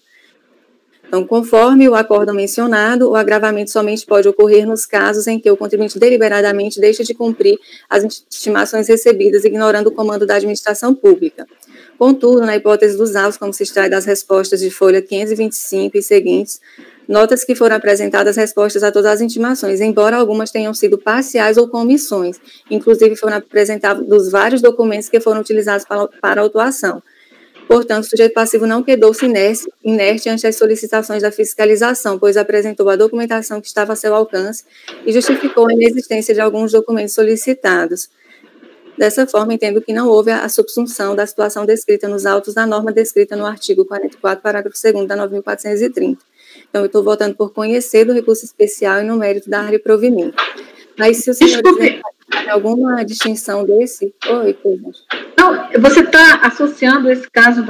Então, conforme o acórdão mencionado, o agravamento somente pode ocorrer nos casos em que o contribuinte deliberadamente deixa de cumprir as intimações recebidas, ignorando o comando da administração pública. Contudo, na hipótese dos autos, como se extrai das respostas de folha 525 e seguintes, nota-se que foram apresentadas respostas a todas as intimações, embora algumas tenham sido parciais ou com omissões. Inclusive, foram apresentados vários documentos que foram utilizados para a autuação. Portanto, o sujeito passivo não quedou-se inerte ante as solicitações da fiscalização, pois apresentou a documentação que estava a seu alcance e justificou a inexistência de alguns documentos solicitados. Dessa forma, entendo que não houve a subsunção da situação descrita nos autos da norma descrita no artigo 44, parágrafo 2º da 9.430. Então, eu estou votando por conhecer do recurso especial e no mérito da área de provimento. Mas se o senhor tem alguma distinção desse... Oi, presidente. Não, você está associando esse caso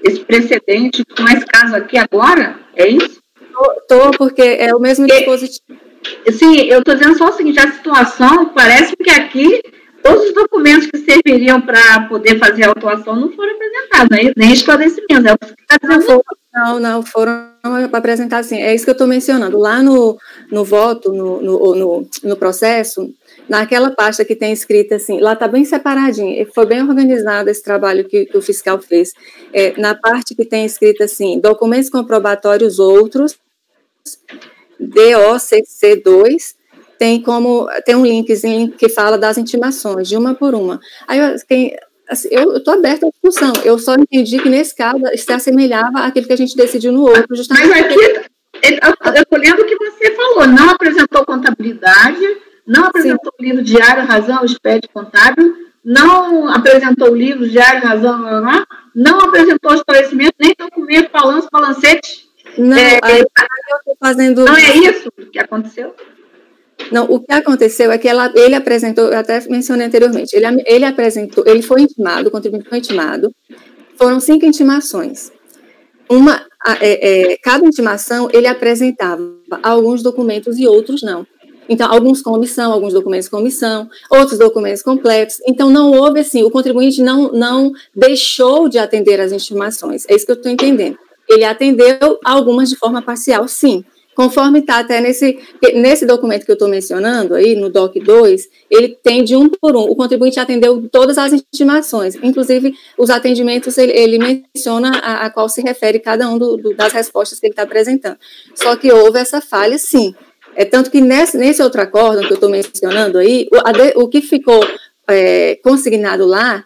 esse precedente com esse caso aqui agora? É isso? Estou, porque é o mesmo dispositivo. Sim, eu estou dizendo só o seguinte, a situação, parece que aqui todos os documentos que serviriam para poder fazer a autuação não foram apresentados, nem esclarecimentos, é o que você está dizendo. Não foram apresentados, sim, é isso que eu estou mencionando. Lá no voto, no processo, naquela pasta que tem escrita assim, lá está bem separadinho, foi bem organizado esse trabalho que o fiscal fez. Na parte que tem escrita assim, documentos comprobatórios outros, DOCC2, tem um linkzinho que fala das intimações, de uma por uma. Aí eu estou aberta à discussão, eu só entendi que nesse caso se assemelhava àquilo que a gente decidiu no outro, justamente. Mas aqui, eu estou lendo o que você falou, não apresentou contabilidade, não apresentou o livro diário, razão, SPED contábil, não apresentou o livro diário, razão, não apresentou esclarecimento, nem documento, balanço, balancete. Não, aí eu estou fazendo... Não é isso que aconteceu? Não, o que aconteceu é que ele apresentou, eu até mencionei anteriormente, ele apresentou, ele foi intimado, o contribuinte foi intimado, foram 5 intimações. Cada intimação, ele apresentava alguns documentos e outros não. Então, alguns com omissão, alguns documentos com omissão, outros documentos completos. Então, não houve, assim, o contribuinte não deixou de atender as intimações. É isso que eu estou entendendo. Ele atendeu algumas de forma parcial, sim. Conforme está até nesse documento que eu estou mencionando, aí no DOC 2, ele tem de um por um. O contribuinte atendeu todas as intimações, inclusive os atendimentos, ele menciona a qual se refere cada um das respostas que ele está apresentando. Só que houve essa falha, sim. Tanto que nesse outro acórdão que eu estou mencionando aí, o que ficou consignado lá,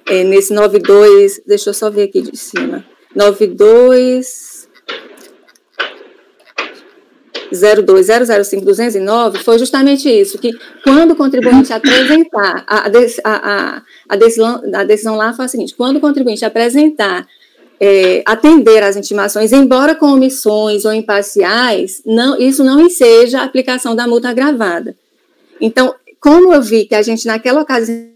nesse 92, deixa eu só ver aqui de cima, 92.02.005.209, foi justamente isso, que quando o contribuinte apresentar, a decisão lá foi a seguinte, quando o contribuinte apresentar atender às intimações, embora com omissões ou imparciais, isso não enseja a aplicação da multa agravada. Então, como eu vi que a gente, naquela ocasião,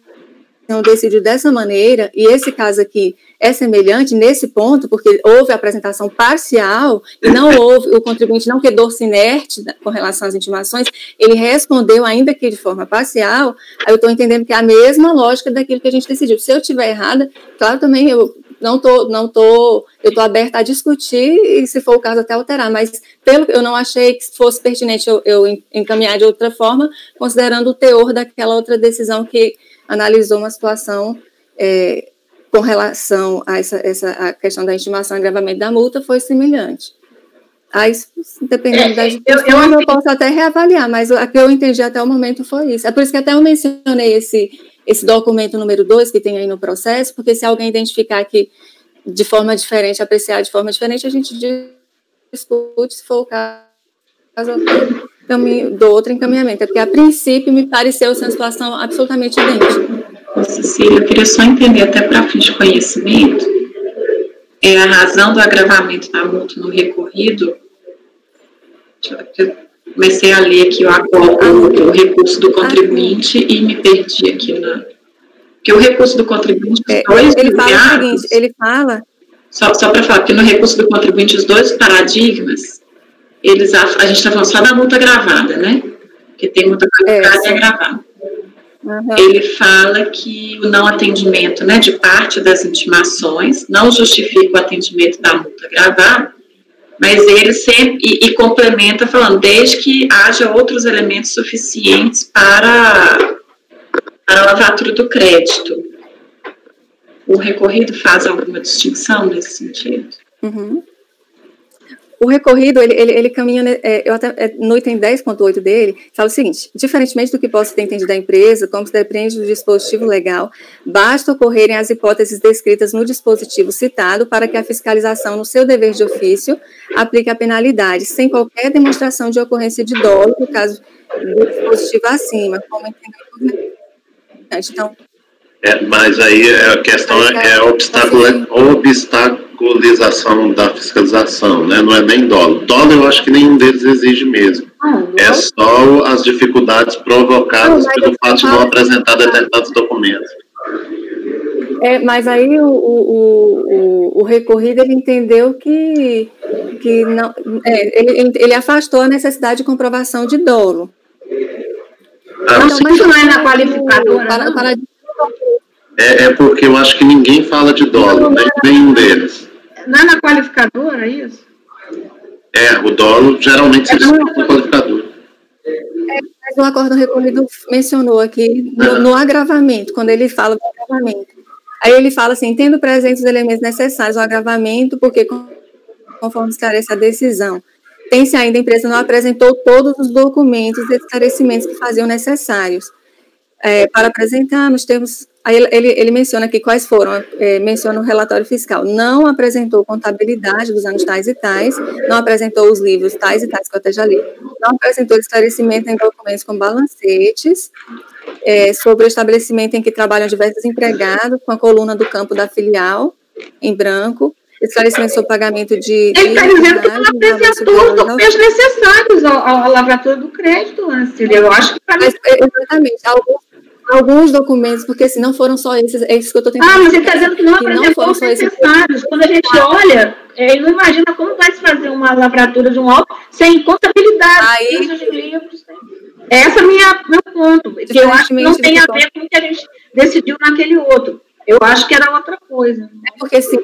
decidiu dessa maneira, e esse caso aqui é semelhante nesse ponto, porque houve apresentação parcial e não houve, o contribuinte não quedou-se inerte com relação às intimações, ele respondeu, ainda que de forma parcial, aí eu estou entendendo que é a mesma lógica daquilo que a gente decidiu. Se eu estiver errada, claro, também eu estou aberta a discutir e, se for o caso, até alterar, mas eu não achei que fosse pertinente eu encaminhar de outra forma, considerando o teor daquela outra decisão que analisou uma situação com relação a a questão da intimação e agravamento da multa, foi semelhante. Aí, dependendo da discussão, eu posso até reavaliar, mas a que eu entendi até o momento foi isso. É por isso que até eu mencionei esse documento número 2 que tem aí no processo, porque se alguém identificar que de forma diferente, apreciar de forma diferente, a gente discute, se for o caso, do outro encaminhamento, porque a princípio me pareceu ser uma situação absolutamente idêntica. Cecília, eu queria só entender, até para fim de conhecimento, a razão do agravamento da multa no recorrido. Eu comecei a ler aqui o recurso do contribuinte e me perdi aqui porque o recurso do contribuinte, ele fala o seguinte, ele fala... Só para falar, porque no recurso do contribuinte, os dois paradigmas, a gente está falando só da multa agravada, né? Porque tem multa qualificada e agravada. Uhum. Ele fala que o não atendimento, né, de parte das intimações não justifica o atendimento da multa agravada, mas ele sempre, e complementa falando, desde que haja outros elementos suficientes para a lavratura do crédito. O recorrido faz alguma distinção nesse sentido? Uhum. O recorrido, ele caminha, no item 10.8 dele, fala o seguinte: diferentemente do que possa ter entendido da empresa, como se depende do dispositivo legal, basta ocorrerem as hipóteses descritas no dispositivo citado para que a fiscalização, no seu dever de ofício, aplique a penalidade, sem qualquer demonstração de ocorrência de dolo, no caso do dispositivo acima, como entendeu. Então, mas aí a questão é obstaculização da fiscalização, né? Não é nem dolo. Dolo eu acho que nenhum deles exige mesmo. É só as dificuldades provocadas pelo fato de não apresentar determinados documentos. Mas aí o recorrido, ele entendeu que não, ele afastou a necessidade de comprovação de dolo. Mas isso não é na qualificadora, É porque eu acho que ninguém fala de dolo, nenhum deles. Não é na qualificadora, isso? O dolo geralmente se discute na qualificadora. Mas o acordo recorrido mencionou aqui no agravamento, quando ele fala do agravamento. Aí ele fala assim, tendo presentes os elementos necessários ao agravamento, porque conforme esclarece a decisão, tem-se ainda a empresa não apresentou todos os documentos e esclarecimentos que faziam necessários. Para apresentar, nos termos... Aí ele menciona aqui quais foram, menciona o relatório fiscal. Não apresentou contabilidade dos anos tais e tais, não apresentou os livros tais e tais que eu até já li, não apresentou esclarecimento em documentos com balancetes, sobre o estabelecimento em que trabalham diversos empregados, com a coluna do campo da filial, em branco, esclarecimento sobre pagamento de... Ele está dizendo que não apresentou os documentos necessários à lavratura do crédito, Cecília. Eu acho que... Exatamente. Alguns documentos, porque se não foram só esses, é isso que eu estou tentando... mas ele está dizendo que não apresentou os necessários. Quando a gente olha, ele não imagina como vai se fazer uma lavratura de um auto sem contabilidade. Esse é meu ponto, que eu acho que não tem a ver com o que a gente decidiu naquele outro. Eu acho que era outra coisa. Porque, sim,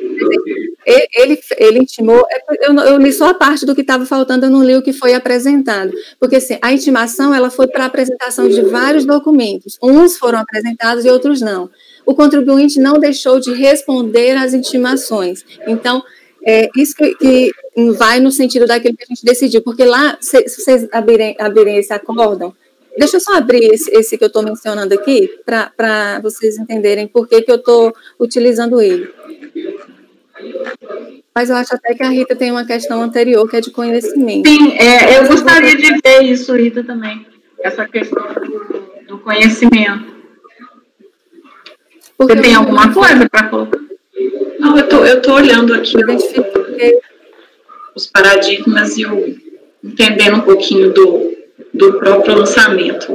ele intimou... Eu li só a parte do que estava faltando, eu não li o que foi apresentado. Porque, assim, a intimação, ela foi para a apresentação de vários documentos. Uns foram apresentados e outros não. O contribuinte não deixou de responder às intimações. Então, isso que vai no sentido daquilo que a gente decidiu. Porque lá, se vocês abrirem esse acórdão, deixa eu só abrir esse que eu estou mencionando aqui, para vocês entenderem por que eu estou utilizando ele. Mas eu acho até que a Rita tem uma questão anterior, que é de conhecimento. Sim, eu gostaria de ver isso, Rita, também. Essa questão do conhecimento. Você tem alguma coisa para colocar? Não, eu estou olhando aqui os paradigmas e entendendo um pouquinho do próprio lançamento.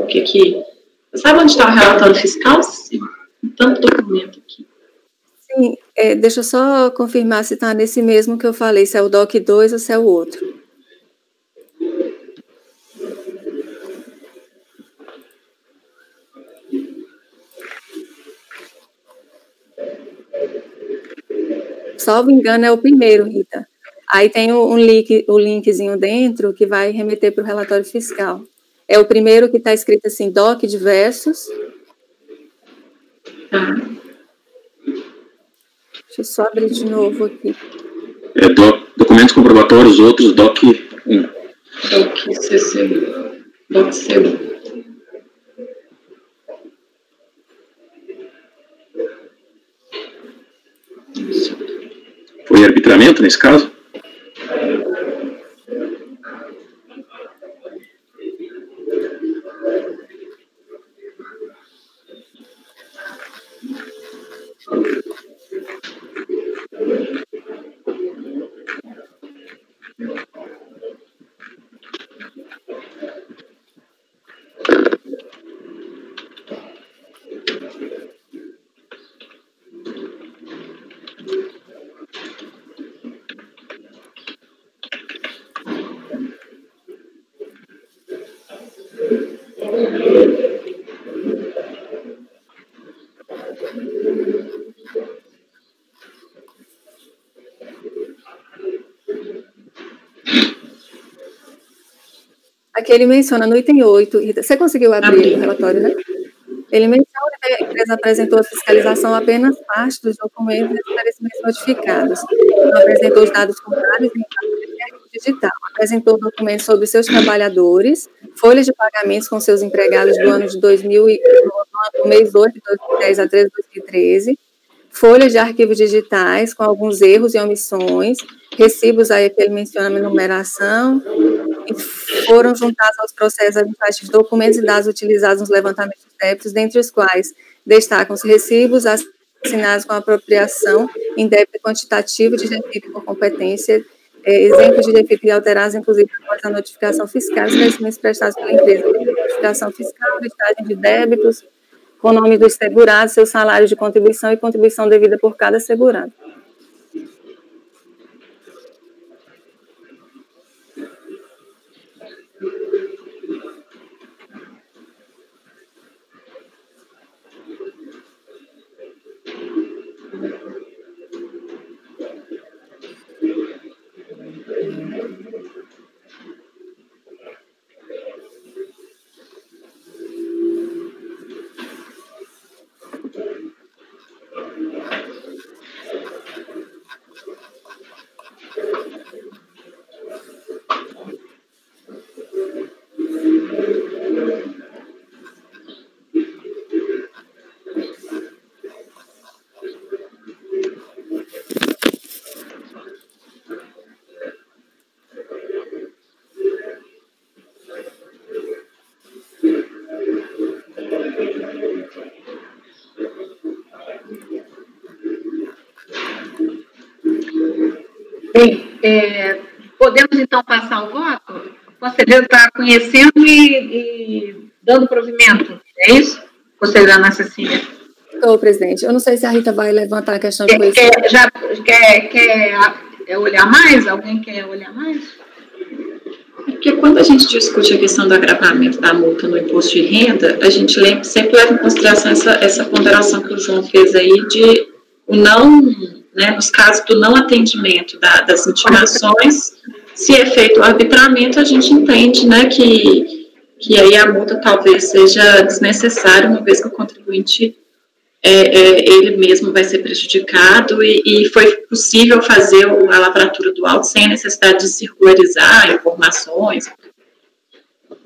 Sabe onde está o relatório fiscal? Sim, tanto documento aqui. Sim, deixa eu só confirmar se está nesse mesmo que eu falei, se é o DOC 2 ou se é o outro. Salvo engano, é o primeiro, Rita. Aí tem o linkzinho dentro que vai remeter para o relatório fiscal. É o primeiro que está escrito assim, DOC diversos. Deixa eu só abrir de novo aqui. Documentos comprobatórios, outros, DOC 1. DOC CCU. DOC CU. Foi arbitramento nesse caso? Aqui ele menciona no item 8, Rita, você conseguiu abrir o relatório, né? Ele menciona que a empresa apresentou a fiscalização apenas parte dos documentos e esclarecimentos notificados. Não apresentou os dados contábeis em arquivo digital. Apresentou documentos sobre seus trabalhadores, folhas de pagamentos com seus empregados do ano de 2000 do mês 8 de 2010 a 13 de 2013, folhas de arquivos digitais com alguns erros e omissões, recibos aí que ele menciona na numeração, e foram juntados aos processos administrativos documentos e dados utilizados nos levantamentos de débitos, dentre os quais destacam-se recibos assinados com apropriação em débito quantitativo de defeito por competência, exemplos de defeito alterados, inclusive, após a notificação fiscal, esclarecimentos prestados pela empresa, notificação fiscal, listagem de débitos, com o nome dos segurados, seu salário de contribuição e contribuição devida por cada segurado. Bem, podemos, então, passar o voto? O conselheiro está conhecendo e dando provimento, é isso? Conselheira Ana Cecília. Estou, presidente. Eu não sei se a Rita vai levantar a questão de conhecimento. Quer olhar mais? Alguém quer olhar mais? Porque quando a gente discute a questão do agravamento da multa no imposto de renda, a gente sempre leva em consideração essa ponderação que o João fez aí de o não... Né, nos casos do não atendimento das intimações, se é feito o arbitramento, a gente entende, né, que aí a multa talvez seja desnecessária, uma vez que o contribuinte ele mesmo vai ser prejudicado e foi possível fazer a lavratura do auto sem a necessidade de circularizar informações.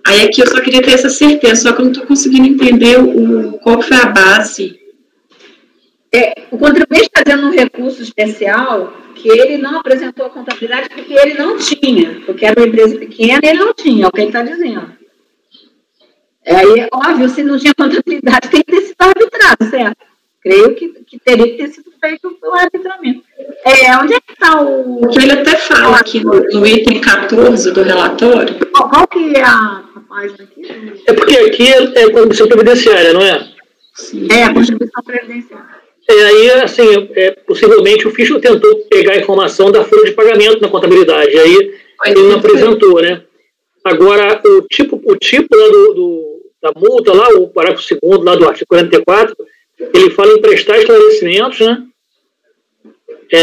Aí aqui eu só queria ter essa certeza, só que eu não estou conseguindo entender qual foi a base. O contribuinte está fazendo um recurso especial que ele não apresentou a contabilidade porque ele não tinha, porque era uma empresa pequena e ele não tinha, é o que ele está dizendo. Aí, óbvio, se não tinha contabilidade, tem que ter sido arbitrado, certo? Creio que teria que ter sido feito o arbitramento. Onde é que está o... Porque ele até fala aqui no item 14 do relatório. Qual que é a página aqui? É porque aqui é contribuição previdenciária, não é? Sim. A contribuição previdenciária. Aí, assim, possivelmente o Fischer tentou pegar a informação da folha de pagamento na contabilidade, aí ele não apresentou, né? Agora, o tipo lá da multa, lá, o parágrafo 2º lá do artigo 44, ele fala em prestar esclarecimentos, né?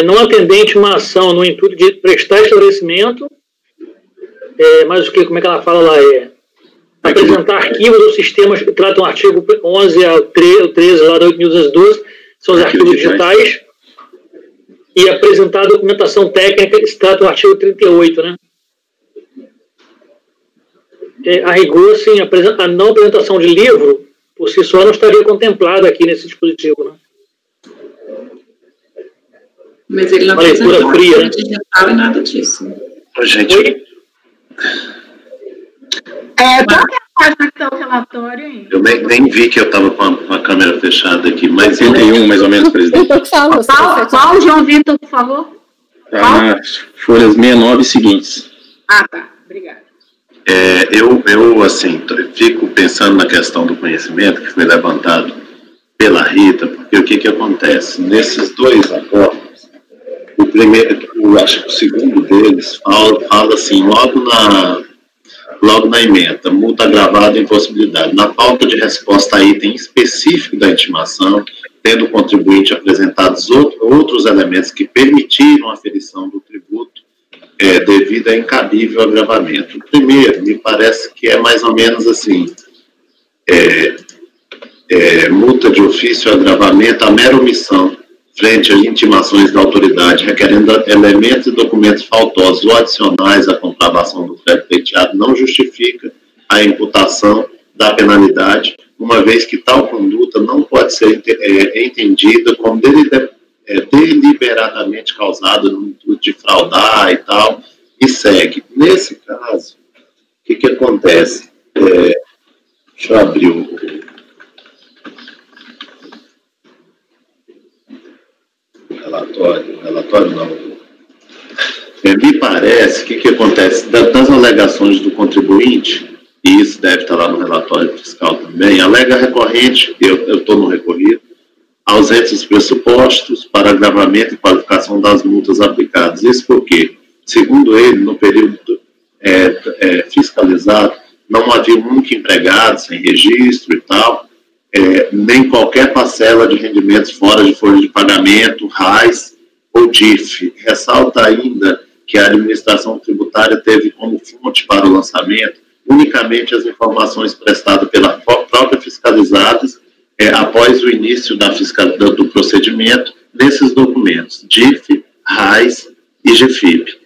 Não atendente uma ação no intuito de prestar esclarecimento, mas como é que ela fala lá? Apresentar arquivos ou sistemas que tratam o artigo 11 a 13 lá da 8.212, são os arquivos digitais, e apresentar a documentação técnica que se trata do artigo 38, né? A rigor, assim, a não apresentação de livro, por si só, não estaria contemplada aqui nesse dispositivo, né? Mas ele não apresentou fria, digital e nada disso. Gente... Qual que é a página que está o relatório, hein? Eu nem vi que eu estava com a câmera fechada aqui, mas... 81, mais ou menos, presidente. Qual, João Vitor, por favor? Folhas 69 e seguintes. Tá. Obrigada. Eu assim, fico pensando na questão do conhecimento que foi levantado pela Rita, porque o que acontece? Nesses dois acordos, o primeiro, acho que o segundo deles fala assim, logo na ementa, multa agravada e impossibilidade. Na falta de resposta a item específico da intimação, tendo o contribuinte apresentados outros elementos que permitiram a aferição do tributo devido a incabível agravamento. O primeiro, me parece que é mais ou menos assim, multa de ofício, agravamento, a mera omissão frente às intimações da autoridade, requerendo elementos e documentos faltosos ou adicionais à comprovação do crédito pleiteado, não justifica a imputação da penalidade, uma vez que tal conduta não pode ser entendida como deliberadamente causada no intuito de fraudar e tal, e segue. Nesse caso, o que acontece? Deixa eu abrir o relatório não. Me parece que acontece das alegações do contribuinte, e isso deve estar lá no relatório fiscal também, alega recorrente, eu estou no recorrido, ausentes dos pressupostos para agravamento e qualificação das multas aplicadas. Isso porque, segundo ele, no período fiscalizado, não havia um único empregado sem registro e tal, nem qualquer parcela de rendimentos fora de folha de pagamento, RAIS ou DIF. Ressalta ainda que a administração tributária teve como fonte para o lançamento unicamente as informações prestadas pela própria fiscalizadas após o início do procedimento nesses documentos, DIF, RAIS e GFIP.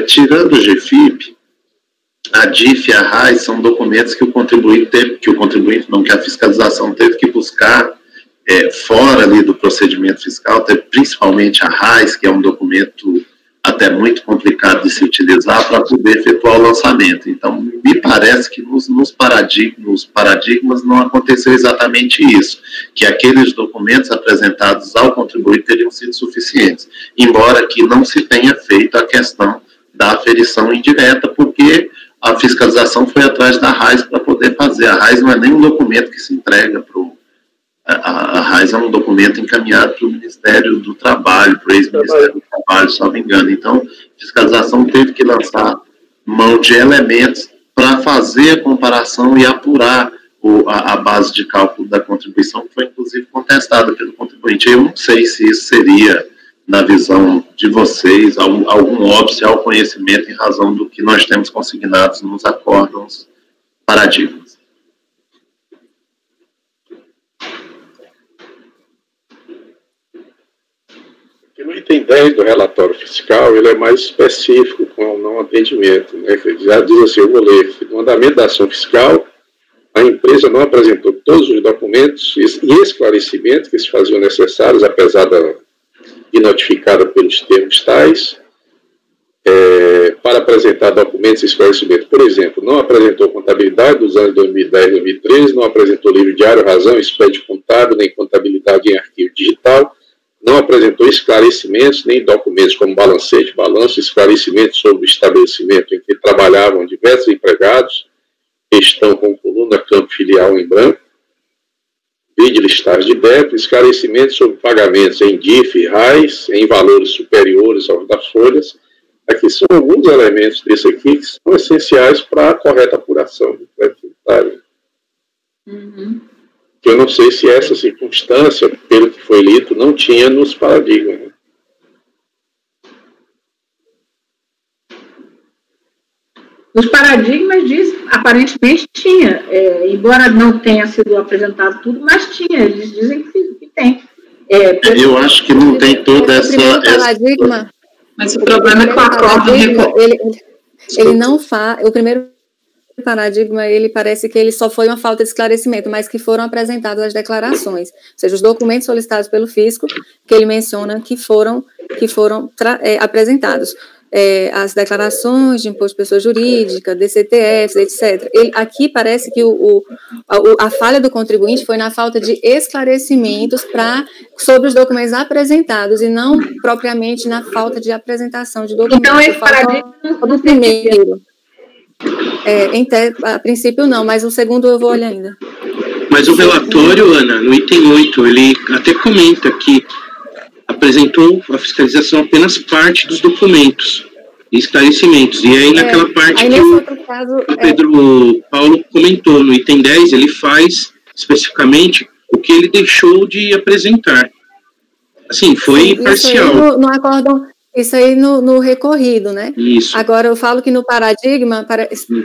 Tirando o GFIP, a DIF e a RAIS são documentos que que a fiscalização teve que buscar fora ali do procedimento fiscal, principalmente a RAIS, que é um documento até muito complicado de se utilizar para poder efetuar o lançamento. Então, me parece que nos paradigmas não aconteceu exatamente isso, que aqueles documentos apresentados ao contribuinte teriam sido suficientes, embora que não se tenha feito a questão da aferição indireta, porque a fiscalização foi atrás da RAIS para poder fazer. A RAIS não é nem um documento que se entrega para o... A RAIS é um documento encaminhado para o Ministério do Trabalho, para o ex-Ministério do Trabalho, se não me engano. Então, a fiscalização teve que lançar mão de elementos para fazer a comparação e apurar a base de cálculo da contribuição, que foi, inclusive, contestada pelo contribuinte. Eu não sei se isso seria, na visão de vocês, algum óbice ao conhecimento em razão do que nós temos consignados nos acórdãos paradigmas. No item 10 do relatório fiscal, ele é mais específico com o não atendimento, né? Ele já diz assim, eu vou ler, no andamento da ação fiscal, a empresa não apresentou todos os documentos e esclarecimentos que se faziam necessários, apesar de notificada pelos termos tais, para apresentar documentos e esclarecimento. Por exemplo, não apresentou contabilidade dos anos 2010 e 2013, não apresentou livro diário, razão, expediente contábil, nem contabilidade em arquivo digital, não apresentou esclarecimentos, nem documentos como balancete, balanço, esclarecimentos sobre o estabelecimento em que trabalhavam diversos empregados, que estão com coluna campo filial em branco, vídeo listagem de débito, esclarecimentos sobre pagamentos em DIF e RAIS, em valores superiores aos das folhas. Aqui são alguns elementos desse aqui que são essenciais para a correta apuração do crédito tributário. Que eu não sei se essa circunstância, pelo que foi lido, não tinha nos paradigmas. Né? Os paradigmas aparentemente tinha, embora não tenha sido apresentado tudo, mas tinha, eles dizem que tem. Eu acho que não tem toda essa... paradigma, mas o problema é que o acordo... Ele não faz... O primeiro paradigma, ele parece que ele só foi uma falta de esclarecimento, mas que foram apresentadas as declarações, ou seja, os documentos solicitados pelo fisco, que ele menciona que foram apresentados. As declarações de imposto de pessoa jurídica, DCTFs, etc. Aqui parece que a falha do contribuinte foi na falta de esclarecimentos sobre os documentos apresentados e não propriamente na falta de apresentação de documentos. Então, esse paradigma do primeiro. A princípio não, mas o segundo eu vou olhar ainda. Mas o relatório, Ana, no item 8, ele até comenta que apresentou a fiscalização apenas parte dos documentos e esclarecimentos. E aí, naquela parte que o Pedro Paulo comentou, no item 10, ele faz especificamente o que ele deixou de apresentar. Assim, foi parcial. No acórdão, isso aí no recorrido, né? Isso. Agora, eu falo que no paradigma,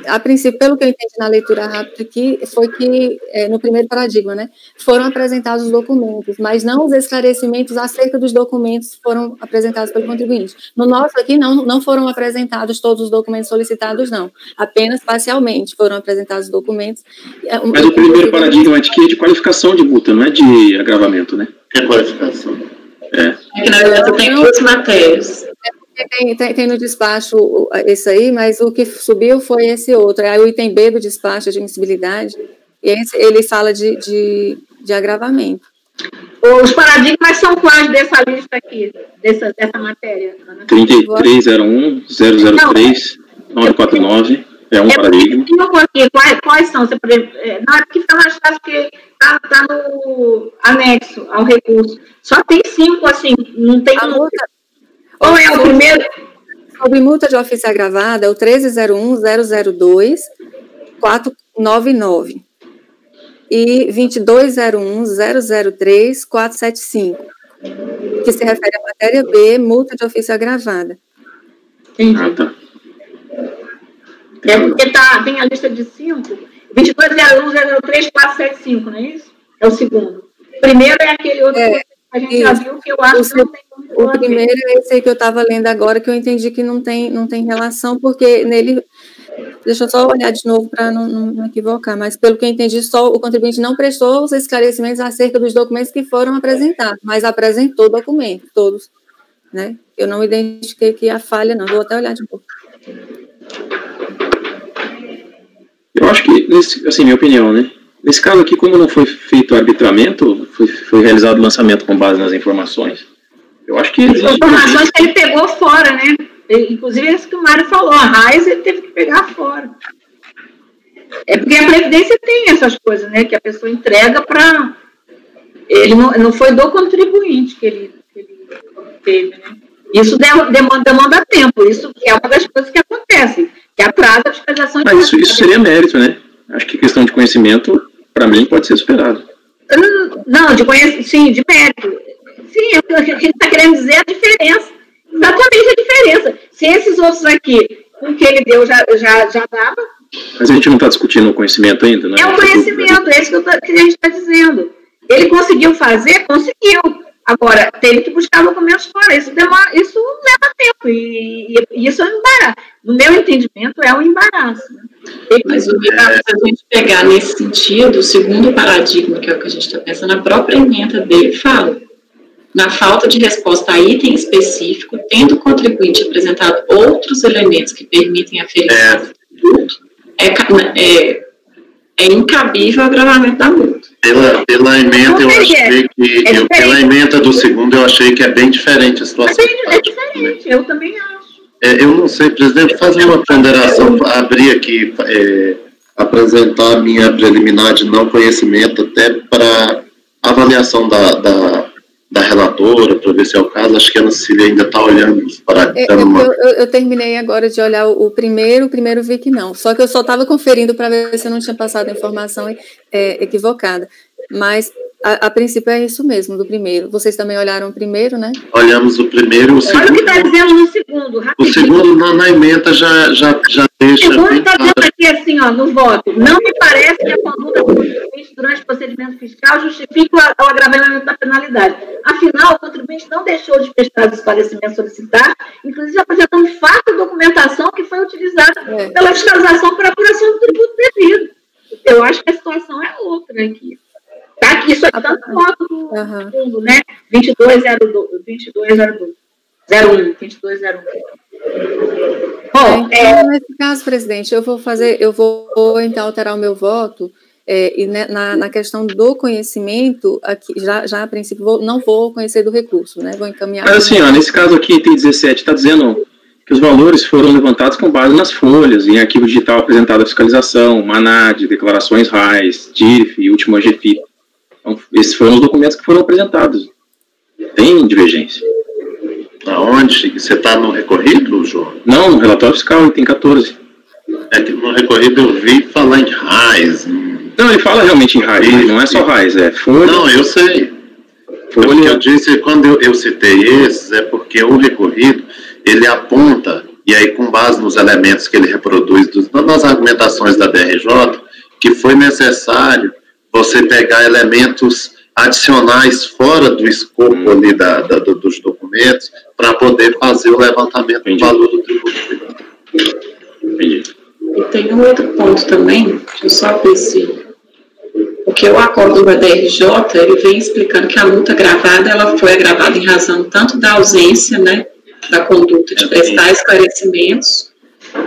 a princípio, pelo que eu entendi na leitura rápida aqui, foi que, no primeiro paradigma, né, foram apresentados os documentos, mas não os esclarecimentos acerca dos documentos foram apresentados pelo contribuinte. No nosso aqui, não foram apresentados todos os documentos solicitados, não. Apenas parcialmente foram apresentados os documentos. Mas o primeiro paradigma aqui é de qualificação de multa, não é de agravamento, né? É qualificação. Que na verdade tem duas matérias. Tem no despacho esse aí, mas o que subiu foi esse outro. Aí o item B do despacho de admissibilidade, ele fala de agravamento. Os paradigmas são quais dessa lista aqui, dessa matéria? 3301, 003, 949, é um paradigma. Quais são? Não, é porque fica mais fácil, porque está no anexo ao recurso. Só tem 5, assim, não tem multa. Qual é o primeiro? Sobre multa de ofício agravada, é o 1301-002-499 e 2201-003-475, que se refere à matéria B, multa de ofício agravada. Entendi. Tá. Porque tem a lista de 5, 2201-003-475, não é isso? É o segundo. O primeiro é aquele outro que a gente já viu, que eu acho que não tem como. O primeiro é esse aí que eu estava lendo agora, que eu entendi que não tem relação, porque nele... Deixa eu só olhar de novo para não equivocar, mas pelo que eu entendi, só o contribuinte não prestou os esclarecimentos acerca dos documentos que foram apresentados, mas apresentou documentos, todos. Né? Eu não identifiquei aqui a falha, não. Vou até olhar de novo. Eu acho que, assim, minha opinião, né? Nesse caso aqui, como não foi feito o arbitramento, foi realizado o lançamento com base nas informações, eu acho que... As informações que ele pegou fora, né? Inclusive, isso que o Mário falou, a RAIS ele teve que pegar fora. É porque a Previdência tem essas coisas, né? Que a pessoa entrega para... Ele não foi do contribuinte que ele teve, né? Isso demanda tempo, isso é uma das coisas que acontece, que atrasa a fiscalização. Mas isso seria mérito, né? Acho que questão de conhecimento, para mim, pode ser superado. Não, sim, de mérito. Sim, o que a gente está querendo dizer é a diferença. Exatamente a diferença. Se esses outros aqui, com que ele deu, já dava... Mas a gente não está discutindo o conhecimento ainda, né? É o conhecimento, é isso que a gente está dizendo. Ele conseguiu, conseguiu. Agora, teve que buscar documentos fora. Isso leva tempo. E isso é um embaraço. No meu entendimento, é um embaraço. Né? Mas se a gente pegar nesse sentido, o segundo paradigma, que é o que a gente está pensando, a própria emenda dele fala na falta de resposta a item específico, tendo o contribuinte apresentado outros elementos que permitem aferir do produto, é incabível o agravamento da multa. Pela emenda, eu achei que... pela emenda do segundo, eu achei que é bem diferente a situação. É diferente, eu também acho. Eu não sei, presidente, fazer uma ponderação, abrir aqui, apresentar a minha preliminar de não conhecimento, até para avaliação da relatora, para ver se é o caso. Acho que a Ana Cecília ainda está olhando para... Eu terminei agora de olhar o primeiro vi que não, só que eu só estava conferindo para ver se eu não tinha passado a informação equivocada, mas a princípio é isso mesmo, do primeiro. Vocês também olharam o primeiro, né? Olhamos o primeiro, o segundo... Olha o que está dizendo no segundo, rapidinho. O segundo, na emenda, já deixa... O segundo está dizendo aqui, assim, ó, no voto, não me parece que a conduta do contribuinte durante o procedimento fiscal justifique o agravamento da penalidade. Afinal, o contribuinte não deixou de prestar os esclarecimentos solicitados, inclusive apresentando fato e documentação que foi utilizada pela fiscalização para apuração do tributo devido. Eu acho que a situação é outra aqui. Tá aqui, isso aqui está no voto do fundo, né? 2202. Bom, nesse caso, presidente, eu vou então alterar o meu voto e na questão do conhecimento, aqui, já a princípio não vou conhecer do recurso, né? Vou encaminhar. Mas assim, nesse caso aqui, item 17, está dizendo que os valores foram levantados com base nas folhas, em arquivo digital apresentado à fiscalização, MANAD, declarações RAIS, DIRF e último AGFIP. Então, esses foram os documentos que foram apresentados. Tem divergência. Aonde? Você está no recorrido, João? Não, no relatório fiscal, item 14. É que no recorrido eu vi falar em RAIS. Não, ele fala realmente em RAIS, não é só RAIS, é folha. Não, eu sei. Folha. O que eu disse, quando eu citei esses, é porque o recorrido, ele aponta, e aí com base nos elementos que ele reproduz, nas argumentações da DRJ, que foi necessário você pegar elementos adicionais fora do escopo ali dos documentos para poder fazer o levantamento do valor do tributo. Entendi. E tem um outro ponto também, deixa eu só ver se... Porque o acordo da DRJ, ele vem explicando que a multa gravada, ela foi agravada em razão tanto da ausência, né, da conduta de prestar esclarecimentos,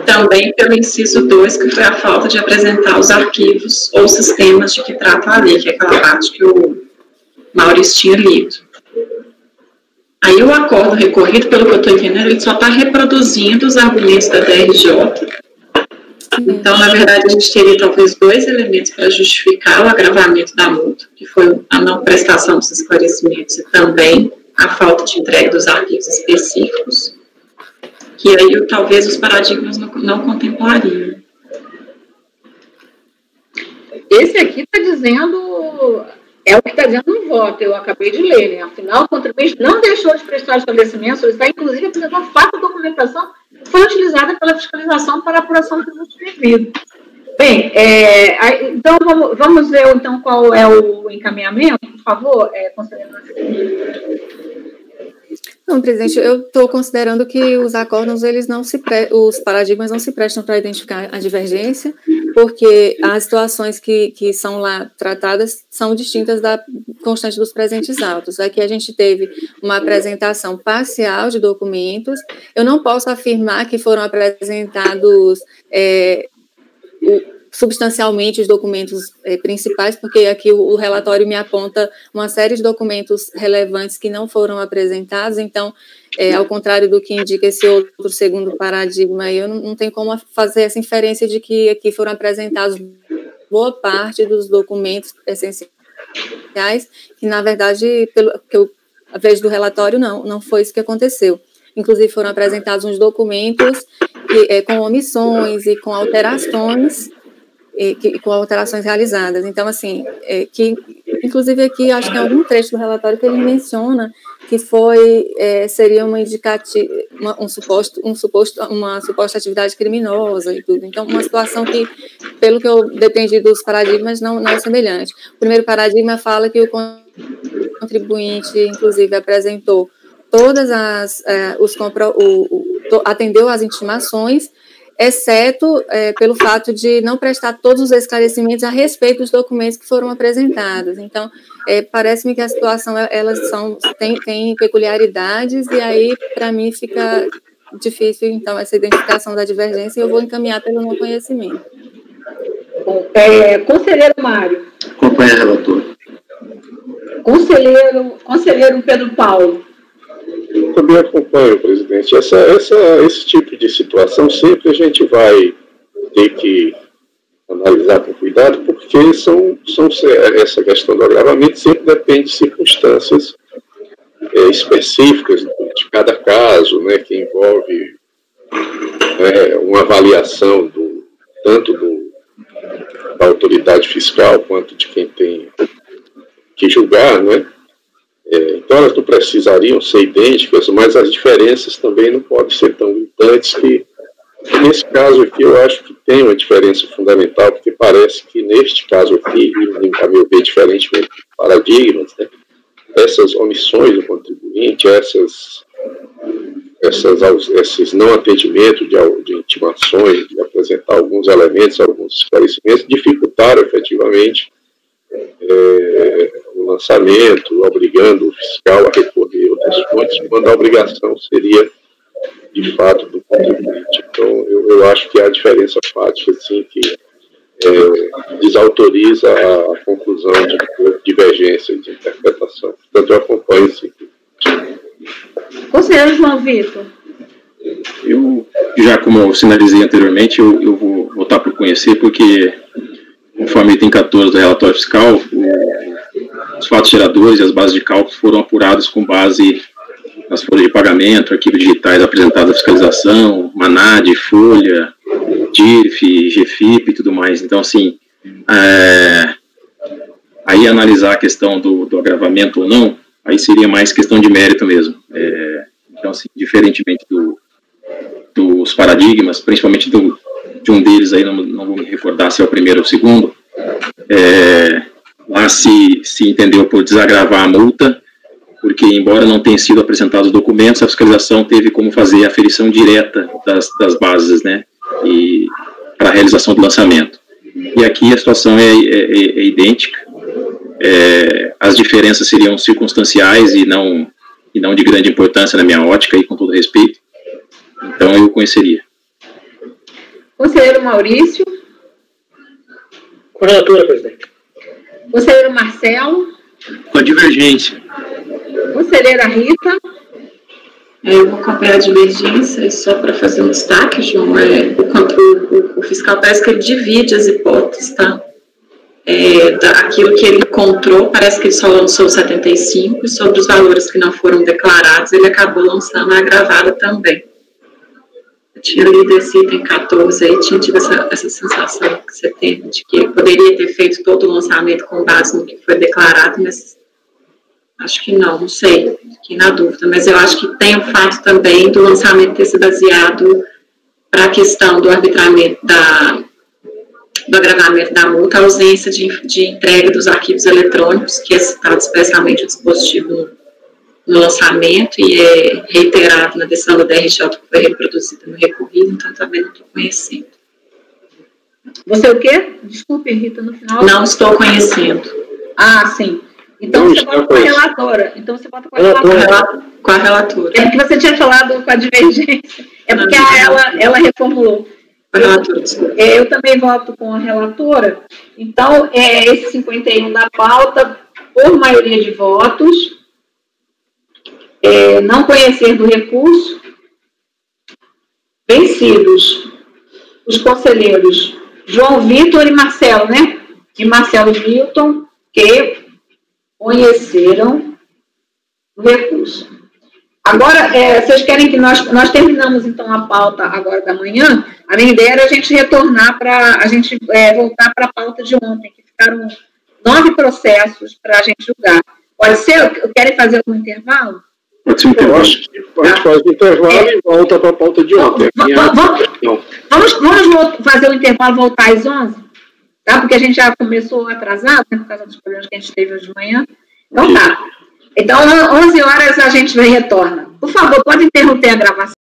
também pelo inciso 2, que foi a falta de apresentar os arquivos ou sistemas de que trata a lei, que é aquela parte que o Maurício tinha lido. Aí o acordo recorrido, pelo que eu estou entendendo, ele só está reproduzindo os argumentos da DRJ. Então, na verdade, a gente teria talvez dois elementos para justificar o agravamento da multa, que foi a não prestação dos esclarecimentos e também a falta de entrega dos arquivos específicos, que aí talvez os paradigmas não contemplariam. Esse aqui está dizendo, é o que está dizendo no voto, eu acabei de ler, né? Afinal, o contribuinte não deixou de prestar esclarecimentos, ele está inclusive apresentando fato de documentação que foi utilizada pela fiscalização para apuração do tributo devido. Bem, então vamos ver então qual é o encaminhamento, por favor, conselheiro. Não, presidente, eu estou considerando que os acordos, os paradigmas não se prestam para identificar a divergência, porque as situações que são lá tratadas são distintas da constante dos presentes autos. Aqui a gente teve uma apresentação parcial de documentos, eu não posso afirmar que foram apresentados substancialmente os documentos principais, porque aqui o relatório me aponta uma série de documentos relevantes que não foram apresentados, então, ao contrário do que indica esse outro segundo paradigma, eu não tenho como fazer essa inferência de que aqui foram apresentados boa parte dos documentos essenciais, que, na verdade, pelo que eu vejo do relatório, não foi isso que aconteceu. Inclusive, foram apresentados uns documentos com omissões e com alterações, com alterações realizadas. Então, assim, inclusive aqui, acho que em algum trecho do relatório que ele menciona que seria uma suposta atividade criminosa e tudo. Então, uma situação que, pelo que eu deprendi dos paradigmas, não é semelhante. O primeiro paradigma fala que o contribuinte, inclusive, apresentou todas atendeu às intimações, exceto pelo fato de não prestar todos os esclarecimentos a respeito dos documentos que foram apresentados. Então, parece-me que a situação, elas tem peculiaridades, e aí, para mim, fica difícil, então, essa identificação da divergência, e eu vou encaminhar pelo não conhecimento. Bom, conselheiro Mário. Acompanha a relatora. Conselheiro Pedro Paulo. Eu também acompanho, presidente. Esse tipo de situação sempre a gente vai ter que analisar com cuidado, porque essa questão do agravamento sempre depende de circunstâncias específicas de cada caso, né, que envolve uma avaliação tanto da autoridade fiscal quanto de quem tem que julgar, né? Então elas não precisariam ser idênticas, mas as diferenças também não podem ser tão gritantes que nesse caso aqui eu acho que tem uma diferença fundamental, porque parece que neste caso aqui, e a meu ver diferentemente de paradigmas, né, essas omissões do contribuinte, esses não atendimentos de intimações, de apresentar alguns elementos, alguns esclarecimentos, dificultaram efetivamente o lançamento, obrigando o fiscal a recorrer outras fontes, quando a obrigação seria, de fato, do contribuinte. Então, eu acho que há diferença fática, assim, que desautoriza a conclusão de divergência de interpretação. Portanto, eu acompanho isso aqui. Conselheiro João Vitor. Eu, já como eu sinalizei anteriormente, eu vou votar por conhecer, porque, conforme item 14 do relatório fiscal, os fatos geradores e as bases de cálculo foram apurados com base nas folhas de pagamento, arquivos digitais apresentados à fiscalização, MANAD, Folha, DIRF, GFIP e tudo mais. Então, assim, aí analisar a questão do agravamento ou não, aí seria mais questão de mérito mesmo. Então, assim, diferentemente dos paradigmas, principalmente de um deles, aí não vou me recordar se é o primeiro ou o segundo, lá se entendeu por desagravar a multa, porque, embora não tenham sido apresentados documentos, a fiscalização teve como fazer a aferição direta das bases, né, e para a realização do lançamento. E aqui a situação é idêntica. As diferenças seriam circunstanciais e não de grande importância na minha ótica, e com todo respeito. Então, eu conheceria. Conselheiro Maurício. Com a relatora, presidente. Conselheiro Marcelo. Com a divergência. Conselheira Rita. Eu vou acompanhar a divergência, só para fazer um destaque, João, o fiscal parece que ele divide as hipóteses, tá? Daquilo que ele encontrou, parece que ele só lançou 75, e sobre os valores que não foram declarados, ele acabou lançando a agravada também. Eu tinha lido esse item 14 aí, tinha tido essa sensação que você teve, de que poderia ter feito todo o lançamento com base no que foi declarado, mas acho que não sei, fiquei na dúvida, mas eu acho que tem o fato também do lançamento ter se baseado para a questão do arbitramento do agravamento da multa, a ausência de entrega dos arquivos eletrônicos, que é citado especialmente o dispositivo no lançamento e é reiterado na decisão da DRJ que foi reproduzida no recorrido, então também não estou conhecendo. Você o quê? Desculpe, Rita, no final. Não estou conhecendo. Ah, sim. Então você bota com a relatora. Então você bota com a relatora. Com a relatora. É porque você tinha falado com a divergência. É porque ela reformulou. Eu também voto com a relatora. Então, esse 51 da pauta, por maioria de votos, não conhecer do recurso, vencidos os conselheiros João Vitor e Marcelo, né? E Marcelo Milton, que conheceram o recurso. Agora, vocês querem que nós terminamos, então, a pauta agora da manhã? A minha ideia era a gente retornar para a gente voltar para a pauta de ontem, que ficaram 9 processos para a gente julgar. Pode ser? Querem fazer algum intervalo? Pode ser um intervalo. Eu acho que a gente faz o intervalo e volta para a pauta de ontem. Vamos fazer o intervalo, voltar às 11? Tá? Porque a gente já começou atrasado, né, por causa dos problemas que a gente teve hoje de manhã. Então tá. Então, 11 horas a gente retorna. Por favor, pode interromper a gravação.